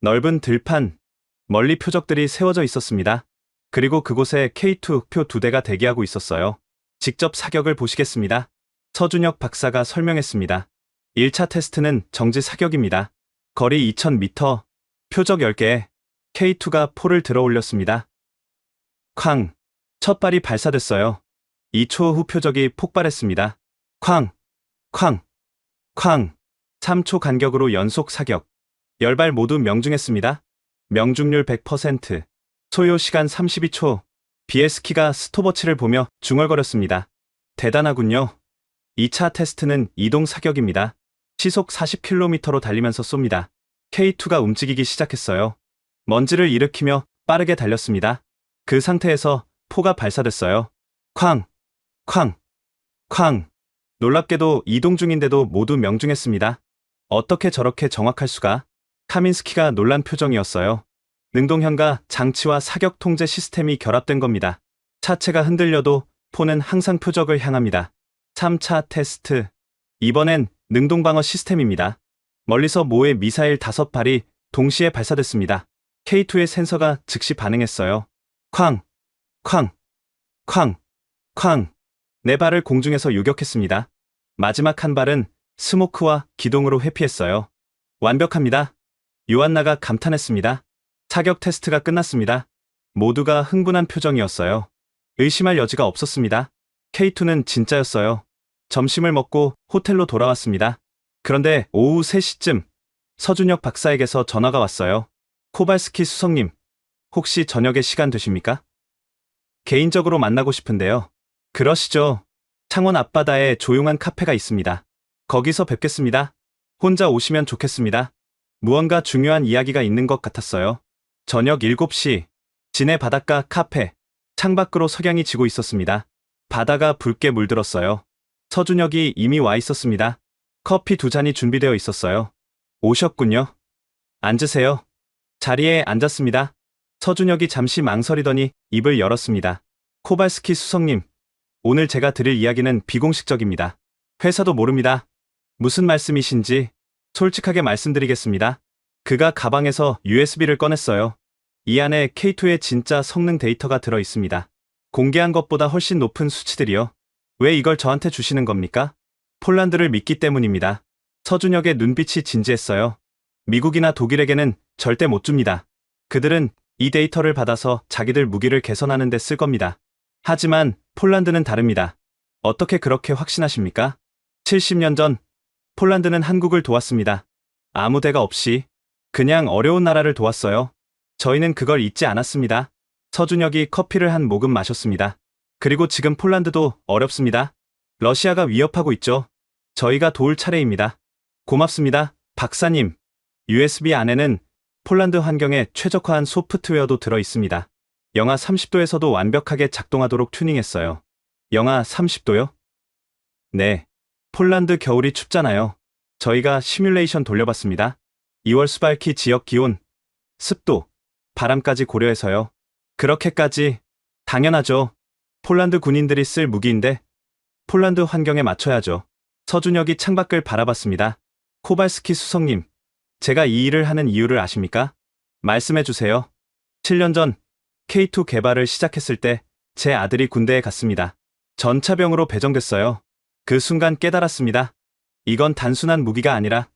넓은 들판, 멀리 표적들이 세워져 있었습니다. 그리고 그곳에 K2 표 2대가 대기하고 있었어요. 직접 사격을 보시겠습니다. 서준혁 박사가 설명했습니다. 1차 테스트는 정지 사격입니다. 거리 2000m, 표적 10개, K2가 포를 들어 올렸습니다. 쾅! 첫 발이 발사됐어요. 2초 후 표적이 폭발했습니다. 쾅! 쾅! 쾅! 3초 간격으로 연속 사격. 10발 모두 명중했습니다. 명중률 100%. 소요 시간 32초. 비에스키가 스톱워치를 보며 중얼거렸습니다. 대단하군요. 2차 테스트는 이동 사격입니다. 시속 40km로 달리면서 쏩니다. K2가 움직이기 시작했어요. 먼지를 일으키며 빠르게 달렸습니다. 그 상태에서 포가 발사됐어요. 쾅! 쾅! 쾅! 놀랍게도 이동 중인데도 모두 명중했습니다. 어떻게 저렇게 정확할 수가? 카민스키가 놀란 표정이었어요. 능동현과 장치와 사격 통제 시스템이 결합된 겁니다. 차체가 흔들려도 포는 항상 표적을 향합니다. 3차 테스트. 이번엔 능동방어 시스템입니다. 멀리서 모의 미사일 5발이 동시에 발사됐습니다. K2의 센서가 즉시 반응했어요. 쾅! 쾅! 쾅! 쾅! 네 발을 공중에서 요격했습니다. 마지막 한 발은 스모크와 기동으로 회피했어요. 완벽합니다. 요한나가 감탄했습니다. 사격 테스트가 끝났습니다. 모두가 흥분한 표정이었어요. 의심할 여지가 없었습니다. K2는 진짜였어요. 점심을 먹고 호텔로 돌아왔습니다. 그런데 오후 3시쯤 서준혁 박사에게서 전화가 왔어요. 코발스키 수석님, 혹시 저녁에 시간 되십니까? 개인적으로 만나고 싶은데요. 그러시죠. 창원 앞바다에 조용한 카페가 있습니다. 거기서 뵙겠습니다. 혼자 오시면 좋겠습니다. 무언가 중요한 이야기가 있는 것 같았어요. 저녁 7시, 진해 바닷가 카페, 창밖으로 석양이 지고 있었습니다. 바다가 붉게 물들었어요. 서준혁이 이미 와 있었습니다. 커피 2잔이 준비되어 있었어요. 오셨군요. 앉으세요. 자리에 앉았습니다. 서준혁이 잠시 망설이더니 입을 열었습니다. 코발스키 수석님, 오늘 제가 드릴 이야기는 비공식적입니다. 회사도 모릅니다. 무슨 말씀이신지 솔직하게 말씀드리겠습니다. 그가 가방에서 USB를 꺼냈어요. 이 안에 K2의 진짜 성능 데이터가 들어 있습니다. 공개한 것보다 훨씬 높은 수치들이요. 왜 이걸 저한테 주시는 겁니까? 폴란드를 믿기 때문입니다. 서준혁의 눈빛이 진지했어요. 미국이나 독일에게는 절대 못 줍니다. 그들은 이 데이터를 받아서 자기들 무기를 개선하는 데 쓸 겁니다. 하지만 폴란드는 다릅니다. 어떻게 그렇게 확신하십니까? 70년 전 폴란드는 한국을 도왔습니다. 아무 대가 없이 그냥 어려운 나라를 도왔어요. 저희는 그걸 잊지 않았습니다. 서준혁이 커피를 한 모금 마셨습니다. 그리고 지금 폴란드도 어렵습니다. 러시아가 위협하고 있죠. 저희가 도울 차례입니다. 고맙습니다, 박사님. USB 안에는 폴란드 환경에 최적화한 소프트웨어도 들어 있습니다. 영하 30도에서도 완벽하게 작동하도록 튜닝했어요. 영하 30도요? 네. 폴란드 겨울이 춥잖아요. 저희가 시뮬레이션 돌려봤습니다. 2월 수발키 지역 기온, 습도, 바람까지 고려해서요. 그렇게까지. 당연하죠. 폴란드 군인들이 쓸 무기인데 폴란드 환경에 맞춰야죠. 서준혁이 창밖을 바라봤습니다. 코발스키 수석님, 제가 이 일을 하는 이유를 아십니까? 말씀해 주세요. 7년 전 K2 개발을 시작했을 때 제 아들이 군대에 갔습니다. 전차병으로 배정됐어요. 그 순간 깨달았습니다. 이건 단순한 무기가 아니라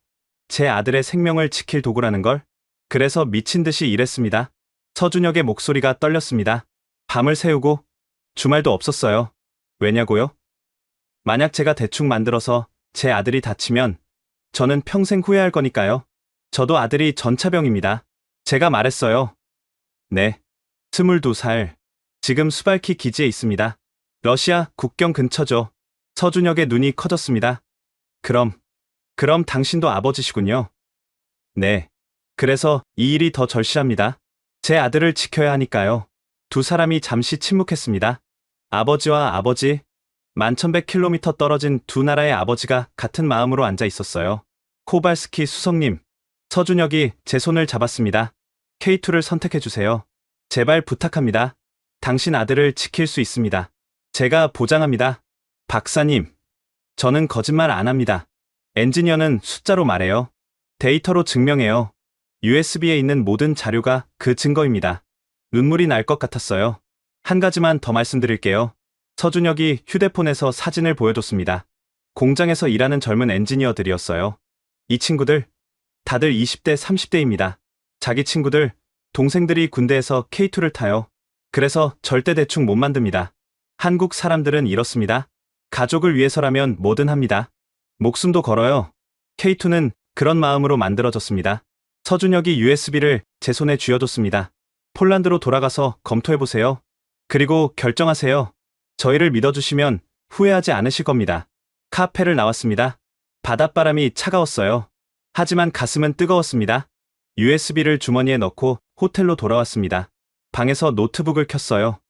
제 아들의 생명을 지킬 도구라는 걸. 그래서 미친 듯이 일했습니다. 서준혁의 목소리가 떨렸습니다. 밤을 새우고 주말도 없었어요. 왜냐고요? 만약 제가 대충 만들어서 제 아들이 다치면 저는 평생 후회할 거니까요. 저도 아들이 전차병입니다. 제가 말했어요. 네. 22살. 지금 수발키 기지에 있습니다. 러시아 국경 근처죠. 서준혁의 눈이 커졌습니다. 그럼 당신도 아버지시군요. 네. 그래서 이 일이 더 절실합니다. 제 아들을 지켜야 하니까요. 두 사람이 잠시 침묵했습니다. 아버지와 아버지, 1100km 떨어진 두 나라의 아버지가 같은 마음으로 앉아 있었어요. 코발스키 수석님, 서준혁이 제 손을 잡았습니다. K2를 선택해주세요. 제발 부탁합니다. 당신 아들을 지킬 수 있습니다. 제가 보장합니다. 박사님, 저는 거짓말 안 합니다. 엔지니어는 숫자로 말해요. 데이터로 증명해요. USB에 있는 모든 자료가 그 증거입니다. 눈물이 날 것 같았어요. 한 가지만 더 말씀드릴게요. 서준혁이 휴대폰에서 사진을 보여줬습니다. 공장에서 일하는 젊은 엔지니어들이었어요. 이 친구들, 다들 20대, 30대입니다. 자기 친구들, 동생들이 군대에서 K2를 타요. 그래서 절대 대충 못 만듭니다. 한국 사람들은 이렇습니다. 가족을 위해서라면 뭐든 합니다. 목숨도 걸어요. K2는 그런 마음으로 만들어졌습니다. 서준혁이 USB를 제 손에 쥐어줬습니다. 폴란드로 돌아가서 검토해보세요. 그리고 결정하세요. 저희를 믿어주시면 후회하지 않으실 겁니다. 카페를 나왔습니다. 바닷바람이 차가웠어요. 하지만 가슴은 뜨거웠습니다. USB를 주머니에 넣고 호텔로 돌아왔습니다. 방에서 노트북을 켰어요.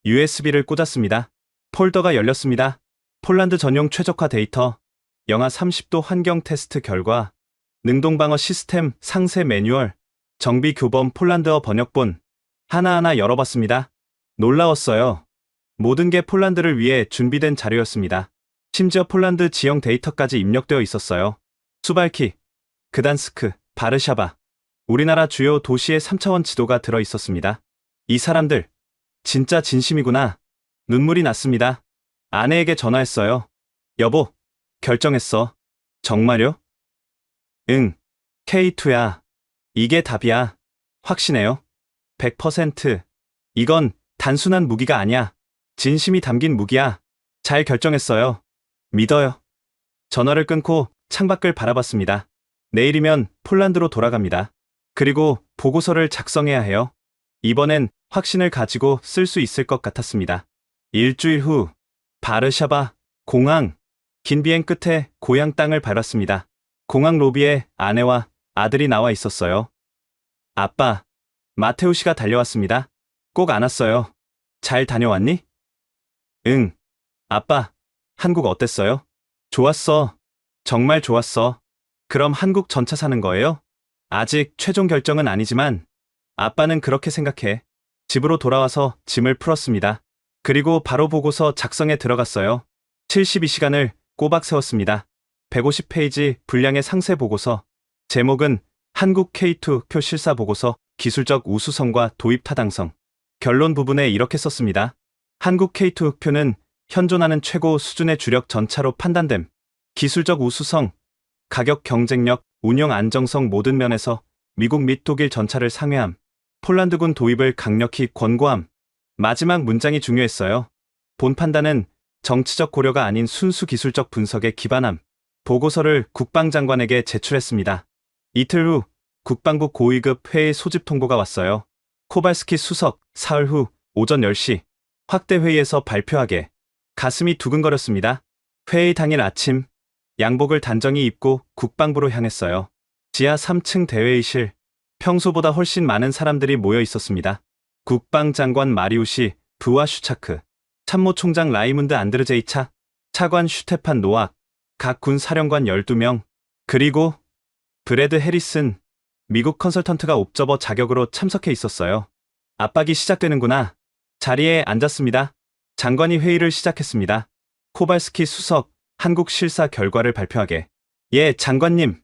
USB를 꽂았습니다. 폴더가 열렸습니다. 폴란드 전용 최적화 데이터, 영하 30도 환경 테스트 결과, 능동방어 시스템 상세 매뉴얼, 정비 교범 폴란드어 번역본, 하나하나 열어봤습니다. 놀라웠어요. 모든 게 폴란드를 위해 준비된 자료였습니다. 심지어 폴란드 지형 데이터까지 입력되어 있었어요. 수발키, 그단스크, 바르샤바, 우리나라 주요 도시의 3차원 지도가 들어 있었습니다. 이 사람들, 진짜 진심이구나. 눈물이 났습니다. 아내에게 전화했어요. 여보, 결정했어. 정말요? 응, K2야. 이게 답이야. 확신해요. 100%. 이건 단순한 무기가 아니야. 진심이 담긴 무기야. 잘 결정했어요. 믿어요. 전화를 끊고 창밖을 바라봤습니다. 내일이면 폴란드로 돌아갑니다. 그리고 보고서를 작성해야 해요. 이번엔 확신을 가지고 쓸 수 있을 것 같았습니다. 일주일 후, 바르샤바, 공항. 긴 비행 끝에 고향 땅을 밟았습니다. 공항 로비에 아내와 아들이 나와 있었어요. 아빠, 마테우 씨가 달려왔습니다. 꼭 안았어요. 잘 다녀왔니? 응. 아빠, 한국 어땠어요? 좋았어. 정말 좋았어. 그럼 한국 전차 사는 거예요? 아직 최종 결정은 아니지만 아빠는 그렇게 생각해. 집으로 돌아와서 짐을 풀었습니다. 그리고 바로 보고서 작성에 들어갔어요. 72시간을 꼬박 세웠습니다. 150페이지 분량의 상세 보고서. 제목은 한국 K2 표 실사 보고서 기술적 우수성과 도입 타당성. 결론 부분에 이렇게 썼습니다. 한국 K2 표는 현존하는 최고 수준의 주력 전차로 판단됨. 기술적 우수성, 가격 경쟁력, 운영 안정성 모든 면에서 미국 및 독일 전차를 상회함. 폴란드군 도입을 강력히 권고함. 마지막 문장이 중요했어요. 본 판단은 정치적 고려가 아닌 순수 기술적 분석에 기반함. 보고서를 국방장관에게 제출했습니다. 이틀 후 국방부 고위급 회의 소집 통보가 왔어요. 코발스키 수석, 사흘 후 오전 10시 확대 회의에서 발표하게. 가슴이 두근거렸습니다. 회의 당일 아침, 양복을 단정히 입고 국방부로 향했어요. 지하 3층 대회의실, 평소보다 훨씬 많은 사람들이 모여 있었습니다. 국방장관 마리우시 브와슈차크, 참모총장 라이문드 안드르제이차, 차관 슈테판 노악, 각 군 사령관 12명, 그리고 브래드 해리슨, 미국 컨설턴트가 옵저버 자격으로 참석해 있었어요. 압박이 시작되는구나. 자리에 앉았습니다. 장관이 회의를 시작했습니다. 코발스키 수석, 한국 실사 결과를 발표하게. 예, 장관님.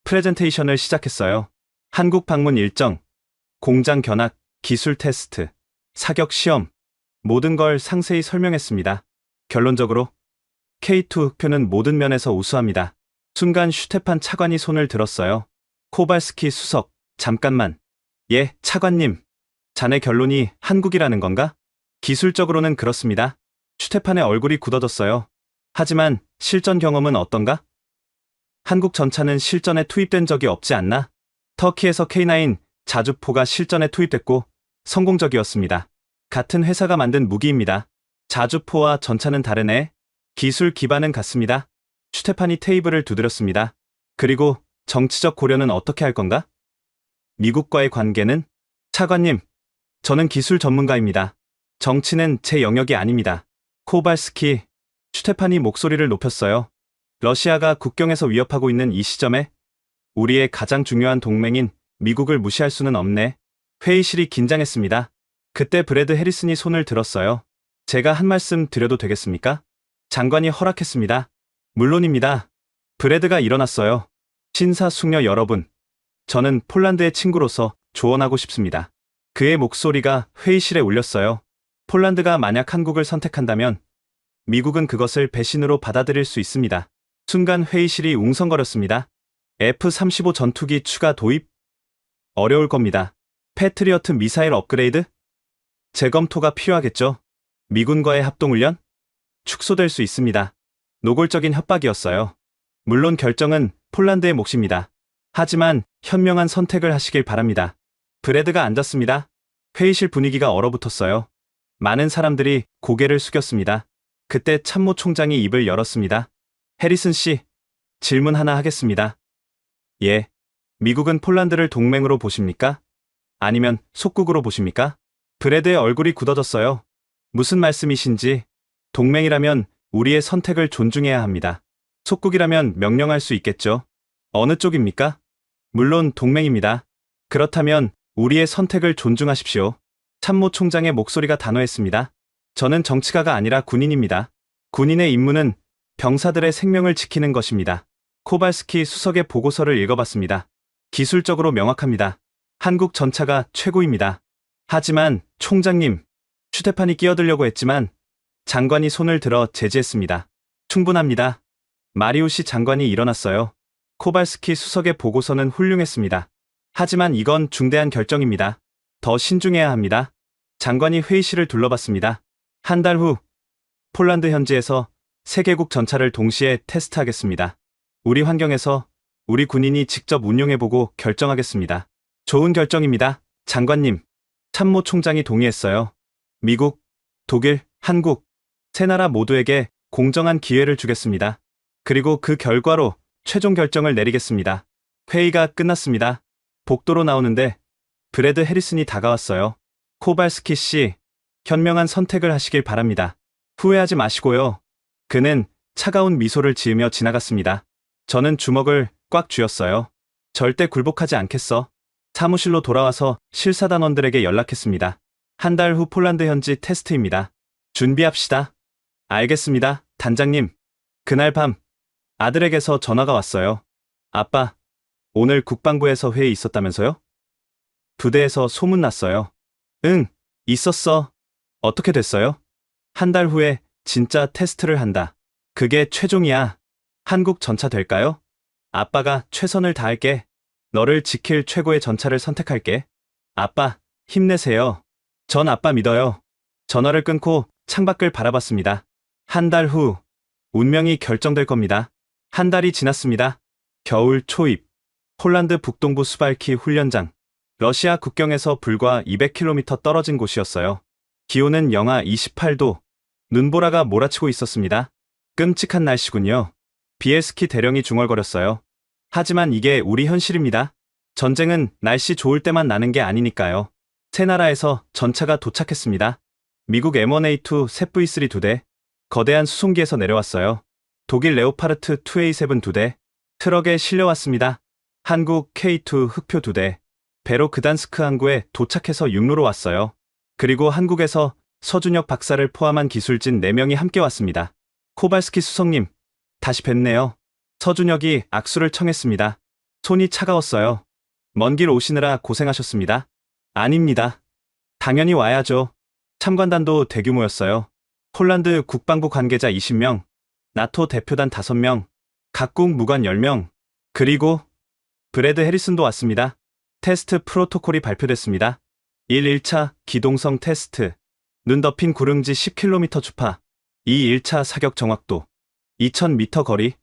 프레젠테이션을 시작했어요. 한국 방문 일정, 공장 견학, 기술 테스트, 사격 시험, 모든 걸 상세히 설명했습니다. 결론적으로 K2 흑표는 모든 면에서 우수합니다. 순간 슈테판 차관이 손을 들었어요. 코발스키 수석, 잠깐만. 예, 차관님. 자네 결론이 한국이라는 건가? 기술적으로는 그렇습니다. 슈테판의 얼굴이 굳어졌어요. 하지만 실전 경험은 어떤가? 한국 전차는 실전에 투입된 적이 없지 않나? 터키에서 K9 자주포가 실전에 투입됐고 성공적이었습니다. 같은 회사가 만든 무기입니다. 자주포와 전차는 다르네. 기술 기반은 같습니다. 슈테판이 테이블을 두드렸습니다. 그리고 정치적 고려는 어떻게 할 건가? 미국과의 관계는? 차관님, 저는 기술 전문가입니다. 정치는 제 영역이 아닙니다. 코발스키, 슈테판이 목소리를 높였어요. 러시아가 국경에서 위협하고 있는 이 시점에 우리의 가장 중요한 동맹인 미국을 무시할 수는 없네. 회의실이 긴장했습니다. 그때 브래드 해리슨이 손을 들었어요. 제가 한 말씀 드려도 되겠습니까? 장관이 허락했습니다. 물론입니다. 브래드가 일어났어요. 신사숙녀 여러분, 저는 폴란드의 친구로서 조언하고 싶습니다. 그의 목소리가 회의실에 울렸어요. 폴란드가 만약 한국을 선택한다면 미국은 그것을 배신으로 받아들일 수 있습니다. 순간 회의실이 웅성거렸습니다. F-35 전투기 추가 도입? 어려울 겁니다. 패트리어트 미사일 업그레이드? 재검토가 필요하겠죠. 미군과의 합동훈련? 축소될 수 있습니다. 노골적인 협박이었어요. 물론 결정은 폴란드의 몫입니다. 하지만 현명한 선택을 하시길 바랍니다. 브래드가 앉았습니다. 회의실 분위기가 얼어붙었어요. 많은 사람들이 고개를 숙였습니다. 그때 참모 총장이 입을 열었습니다. 해리슨 씨, 질문 하나 하겠습니다. 예. 미국은 폴란드를 동맹으로 보십니까? 아니면 속국으로 보십니까? 브래드의 얼굴이 굳어졌어요. 무슨 말씀이신지. 동맹이라면 우리의 선택을 존중해야 합니다. 속국이라면 명령할 수 있겠죠. 어느 쪽입니까? 물론 동맹입니다. 그렇다면 우리의 선택을 존중하십시오. 참모 총장의 목소리가 단호했습니다. 저는 정치가가 아니라 군인입니다. 군인의 임무는 병사들의 생명을 지키는 것입니다. 코발스키 수석의 보고서를 읽어봤습니다. 기술적으로 명확합니다. 한국 전차가 최고입니다. 하지만 총장님, 슈테판이 끼어들려고 했지만 장관이 손을 들어 제지했습니다. 충분합니다. 마리우시 장관이 일어났어요. 코발스키 수석의 보고서는 훌륭했습니다. 하지만 이건 중대한 결정입니다. 더 신중해야 합니다. 장관이 회의실을 둘러봤습니다. 한 달 후 폴란드 현지에서 세 개국 전차를 동시에 테스트하겠습니다. 우리 환경에서 우리 군인이 직접 운용해보고 결정하겠습니다. 좋은 결정입니다. 장관님. 참모 총장이 동의했어요. 미국, 독일, 한국, 세 나라 모두에게 공정한 기회를 주겠습니다. 그리고 그 결과로 최종 결정을 내리겠습니다. 회의가 끝났습니다. 복도로 나오는데 브래드 해리슨이 다가왔어요. 코발스키 씨, 현명한 선택을 하시길 바랍니다. 후회하지 마시고요. 그는 차가운 미소를 지으며 지나갔습니다. 저는 주먹을 꽉 쥐었어요. 절대 굴복하지 않겠어. 사무실로 돌아와서 실사단원들에게 연락했습니다. 한 달 후 폴란드 현지 테스트입니다. 준비합시다. 알겠습니다, 단장님. 그날 밤 아들에게서 전화가 왔어요. 아빠, 오늘 국방부에서 회의 있었다면서요? 부대에서 소문났어요. 응, 있었어. 어떻게 됐어요? 한 달 후에 진짜 테스트를 한다. 그게 최종이야. 한국 전차 될까요? 아빠가 최선을 다할게. 너를 지킬 최고의 전차를 선택할게. 아빠, 힘내세요. 전 아빠 믿어요. 전화를 끊고 창밖을 바라봤습니다. 한 달 후, 운명이 결정될 겁니다. 한 달이 지났습니다. 겨울 초입, 폴란드 북동부 수발키 훈련장. 러시아 국경에서 불과 200km 떨어진 곳이었어요. 기온은 영하 28도, 눈보라가 몰아치고 있었습니다. 끔찍한 날씨군요. 비엘스키 대령이 중얼거렸어요. 하지만 이게 우리 현실입니다. 전쟁은 날씨 좋을 때만 나는 게 아니니까요. 세 나라에서 전차가 도착했습니다. 미국 M1A2 ZV-3 2대, 거대한 수송기에서 내려왔어요. 독일 레오파르트 2A7 2대, 트럭에 실려왔습니다. 한국 K2 흑표 2대, 배로 그단스크 항구에 도착해서 육로로 왔어요. 그리고 한국에서 서준혁 박사를 포함한 기술진 4명이 함께 왔습니다. 코발스키 수석님, 다시 뵙네요. 서준혁이 악수를 청했습니다. 손이 차가웠어요. 먼 길 오시느라 고생하셨습니다. 아닙니다. 당연히 와야죠. 참관단도 대규모였어요. 폴란드 국방부 관계자 20명, 나토 대표단 5명, 각국 무관 10명, 그리고 브래드 해리슨도 왔습니다. 테스트 프로토콜이 발표됐습니다. 1차 기동성 테스트, 눈 덮인 구릉지 10km 주파, 1차 사격 정확도, 2000m 거리,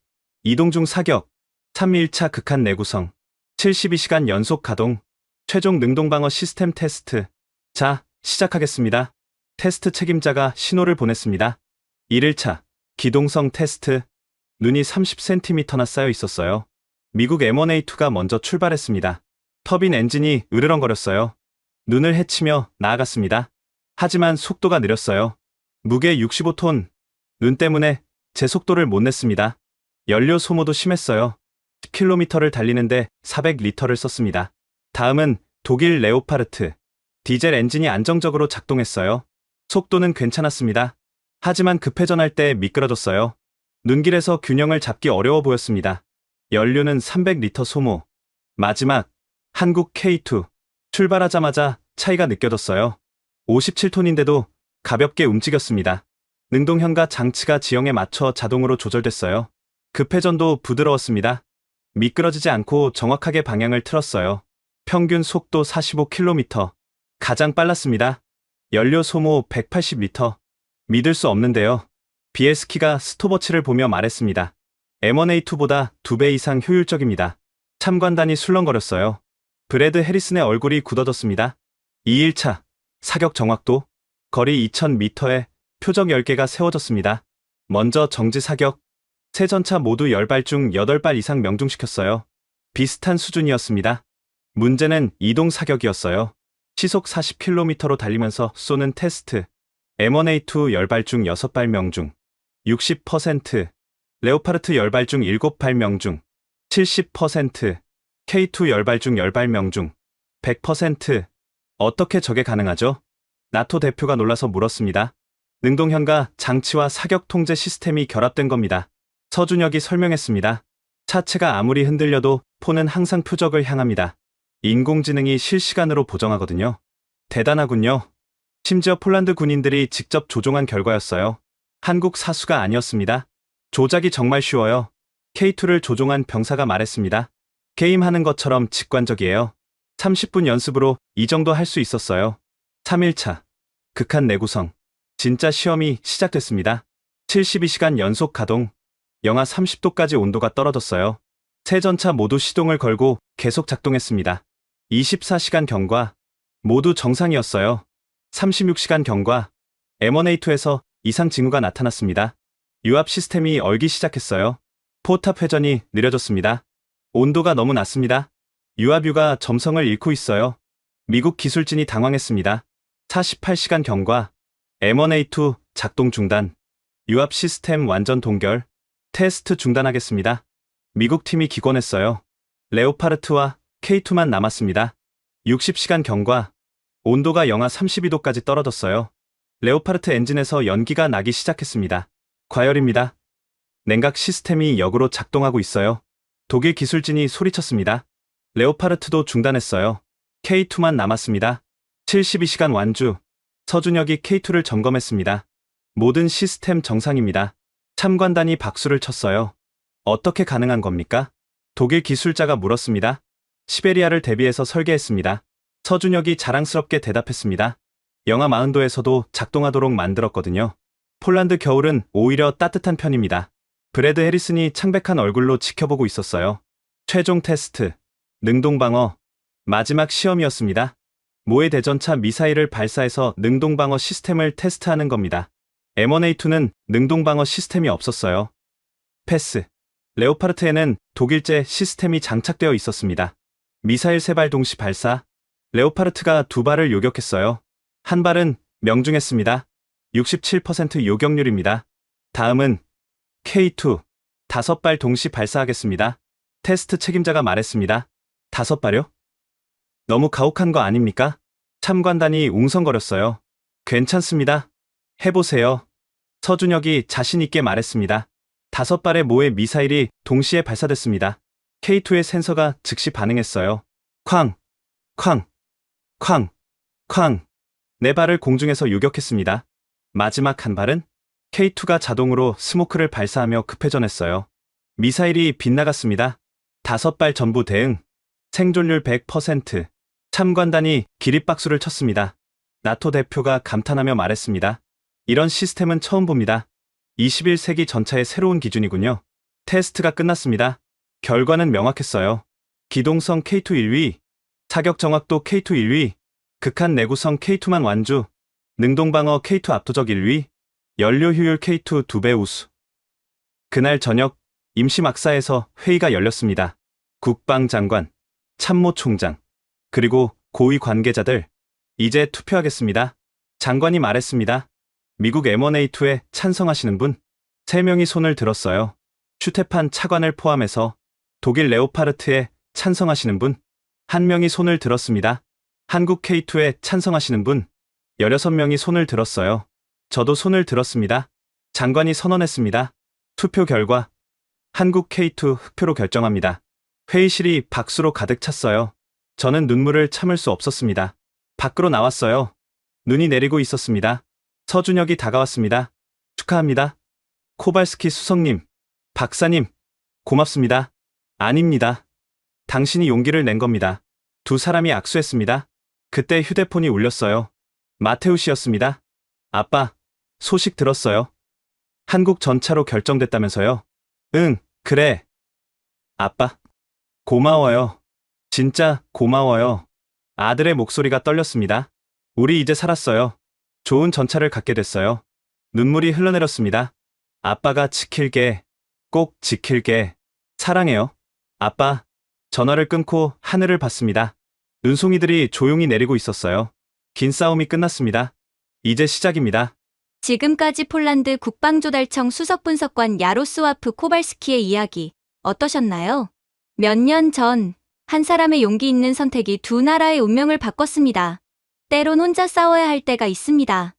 이동 중 사격, 3일차 극한 내구성, 72시간 연속 가동, 최종 능동방어 시스템 테스트. 자, 시작하겠습니다. 테스트 책임자가 신호를 보냈습니다. 1일차 기동성 테스트. 눈이 30cm나 쌓여 있었어요. 미국 M1A2가 먼저 출발했습니다. 터빈 엔진이 으르렁거렸어요. 눈을 헤치며 나아갔습니다. 하지만 속도가 느렸어요. 무게 65톤. 눈 때문에 제 속도를 못 냈습니다. 연료 소모도 심했어요. 10km를 달리는데 400리터를 썼습니다. 다음은 독일 레오파르트. 디젤 엔진이 안정적으로 작동했어요. 속도는 괜찮았습니다. 하지만 급회전할 때 미끄러졌어요. 눈길에서 균형을 잡기 어려워 보였습니다. 연료는 300리터 소모. 마지막, 한국 K2. 출발하자마자 차이가 느껴졌어요. 57톤인데도 가볍게 움직였습니다. 능동현가 장치가 지형에 맞춰 자동으로 조절됐어요. 급회전도 부드러웠습니다. 미끄러지지 않고 정확하게 방향을 틀었어요. 평균 속도 45km. 가장 빨랐습니다. 연료 소모 180리터. 믿을 수 없는데요. 비엘스키가 스톱워치를 보며 말했습니다. M1A2보다 2배 이상 효율적입니다. 참관단이 술렁거렸어요. 브래드 해리슨의 얼굴이 굳어졌습니다. 2일차 사격 정확도. 거리 2000m에 표적 10개가 세워졌습니다. 먼저 정지 사격. 세 전차 모두 10발 중 8발 이상 명중시켰어요. 비슷한 수준이었습니다. 문제는 이동 사격이었어요. 시속 40km로 달리면서 쏘는 테스트. M1A2 10발 중 6발 명중. 60%. 레오파르트 10발 중 7발 명중. 70%. K2 10발 중 10발 명중. 100%. 어떻게 저게 가능하죠? 나토 대표가 놀라서 물었습니다. 능동현과 장치와 사격 통제 시스템이 결합된 겁니다. 서준혁이 설명했습니다. 차체가 아무리 흔들려도 포는 항상 표적을 향합니다. 인공지능이 실시간으로 보정하거든요. 대단하군요. 심지어 폴란드 군인들이 직접 조종한 결과였어요. 한국 사수가 아니었습니다. 조작이 정말 쉬워요. K2를 조종한 병사가 말했습니다. 게임하는 것처럼 직관적이에요. 30분 연습으로 이 정도 할 수 있었어요. 3일차. 극한 내구성. 진짜 시험이 시작됐습니다. 72시간 연속 가동. 영하 30도까지 온도가 떨어졌어요. 세 전차 모두 시동을 걸고 계속 작동했습니다. 24시간 경과. 모두 정상이었어요. 36시간 경과. M1A2에서 이상 징후가 나타났습니다. 유압 시스템이 얼기 시작했어요. 포탑 회전이 느려졌습니다. 온도가 너무 낮습니다. 유압유가 점성을 잃고 있어요. 미국 기술진이 당황했습니다. 48시간 경과. M1A2 작동 중단. 유압 시스템 완전 동결. 테스트 중단하겠습니다. 미국 팀이 기권했어요. 레오파르트와 K2만 남았습니다. 60시간 경과. 온도가 영하 32도까지 떨어졌어요. 레오파르트 엔진에서 연기가 나기 시작했습니다. 과열입니다. 냉각 시스템이 역으로 작동하고 있어요. 독일 기술진이 소리쳤습니다. 레오파르트도 중단했어요. K2만 남았습니다. 72시간 완주. 서준혁이 K2를 점검했습니다. 모든 시스템 정상입니다. 참관단이 박수를 쳤어요. 어떻게 가능한 겁니까? 독일 기술자가 물었습니다. 시베리아를 대비해서 설계했습니다. 서준혁이 자랑스럽게 대답했습니다. 영하 40도에서도 작동하도록 만들었거든요. 폴란드 겨울은 오히려 따뜻한 편입니다. 브래드 해리슨이 창백한 얼굴로 지켜보고 있었어요. 최종 테스트. 능동방어. 마지막 시험이었습니다. 모해 대전차 미사일을 발사해서 능동방어 시스템을 테스트하는 겁니다. M1A2는 능동방어 시스템이 없었어요. 패스. 레오파르트에는 독일제 시스템이 장착되어 있었습니다. 미사일 3발 동시 발사. 레오파르트가 2발을 요격했어요. 한 발은 명중했습니다. 67% 요격률입니다. 다음은 K2. 5발 동시 발사하겠습니다. 테스트 책임자가 말했습니다. 5발요? 너무 가혹한 거 아닙니까? 참관단이 웅성거렸어요. 괜찮습니다. 해보세요. 서준혁이 자신있게 말했습니다. 5발의 모해 미사일이 동시에 발사됐습니다. K2의 센서가 즉시 반응했어요. 쾅! 쾅! 쾅! 쾅! 4발을 공중에서 요격했습니다. 마지막 한 발은 K2가 자동으로 스모크를 발사하며 급회전했어요. 미사일이 빗나갔습니다. 5발 전부 대응. 생존율 100%. 참관단이 기립박수를 쳤습니다. 나토 대표가 감탄하며 말했습니다. 이런 시스템은 처음 봅니다. 21세기 전차의 새로운 기준이군요. 테스트가 끝났습니다. 결과는 명확했어요. 기동성 K2 1위, 사격 정확도 K2 1위, 극한 내구성 K2만 완주, 능동방어 K2 압도적 1위, 연료 효율 K2 2배 우수. 그날 저녁 임시막사에서 회의가 열렸습니다. 국방장관, 참모총장, 그리고 고위 관계자들, 이제 투표하겠습니다. 장관이 말했습니다. 미국 M1A2에 찬성하시는 분? 3명이 손을 들었어요. 슈테판 차관을 포함해서. 독일 레오파르트에 찬성하시는 분? 1명이 손을 들었습니다. 한국 K2에 찬성하시는 분? 16명이 손을 들었어요. 저도 손을 들었습니다. 장관이 선언했습니다. 투표 결과 한국 K2 흑표로 결정합니다. 회의실이 박수로 가득 찼어요. 저는 눈물을 참을 수 없었습니다. 밖으로 나왔어요. 눈이 내리고 있었습니다. 서준혁이 다가왔습니다. 축하합니다. 코발스키 수석님, 박사님, 고맙습니다. 아닙니다. 당신이 용기를 낸 겁니다. 2 사람이 악수했습니다. 그때 휴대폰이 울렸어요. 마테우시였습니다. 아빠, 소식 들었어요. 한국 전차로 결정됐다면서요? 응, 그래. 아빠, 고마워요. 진짜 고마워요. 아들의 목소리가 떨렸습니다. 우리 이제 살았어요. 좋은 전차를 갖게 됐어요. 눈물이 흘러내렸습니다. 아빠가 지킬게, 꼭 지킬게, 사랑해요. 아빠, 전화를 끊고 하늘을 봤습니다. 눈송이들이 조용히 내리고 있었어요. 긴 싸움이 끝났습니다. 이제 시작입니다. 지금까지 폴란드 국방조달청 수석분석관 야로스와프 코발스키의 이야기 어떠셨나요? 몇 년 전 한 사람의 용기 있는 선택이 두 나라의 운명을 바꿨습니다. 때론 혼자 싸워야 할 때가 있습니다.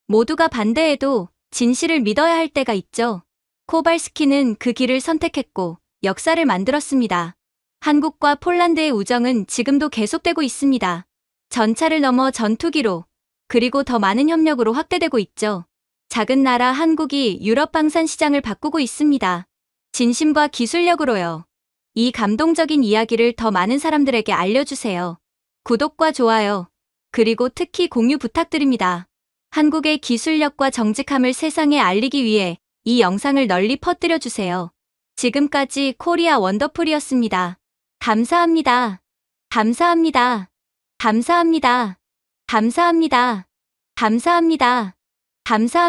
모두가 반대해도 진실을 믿어야 할 때가 있죠. 코발스키는 그 길을 선택했고 역사를 만들었습니다. 한국과 폴란드의 우정은 지금도 계속되고 있습니다. 전차를 넘어 전투기로, 그리고 더 많은 협력으로 확대되고 있죠. 작은 나라 한국이 유럽 방산 시장을 바꾸고 있습니다. 진심과 기술력으로요. 이 감동적인 이야기를 더 많은 사람들에게 알려주세요. 구독과 좋아요, 그리고 특히 공유 부탁드립니다. 한국의 기술력과 정직함을 세상에 알리기 위해 이 영상을 널리 퍼뜨려주세요. 지금까지 코리아 원더풀이었습니다. 감사합니다. 감사합니다. 감사합니다. 감사합니다. 감사합니다. 감사합니다.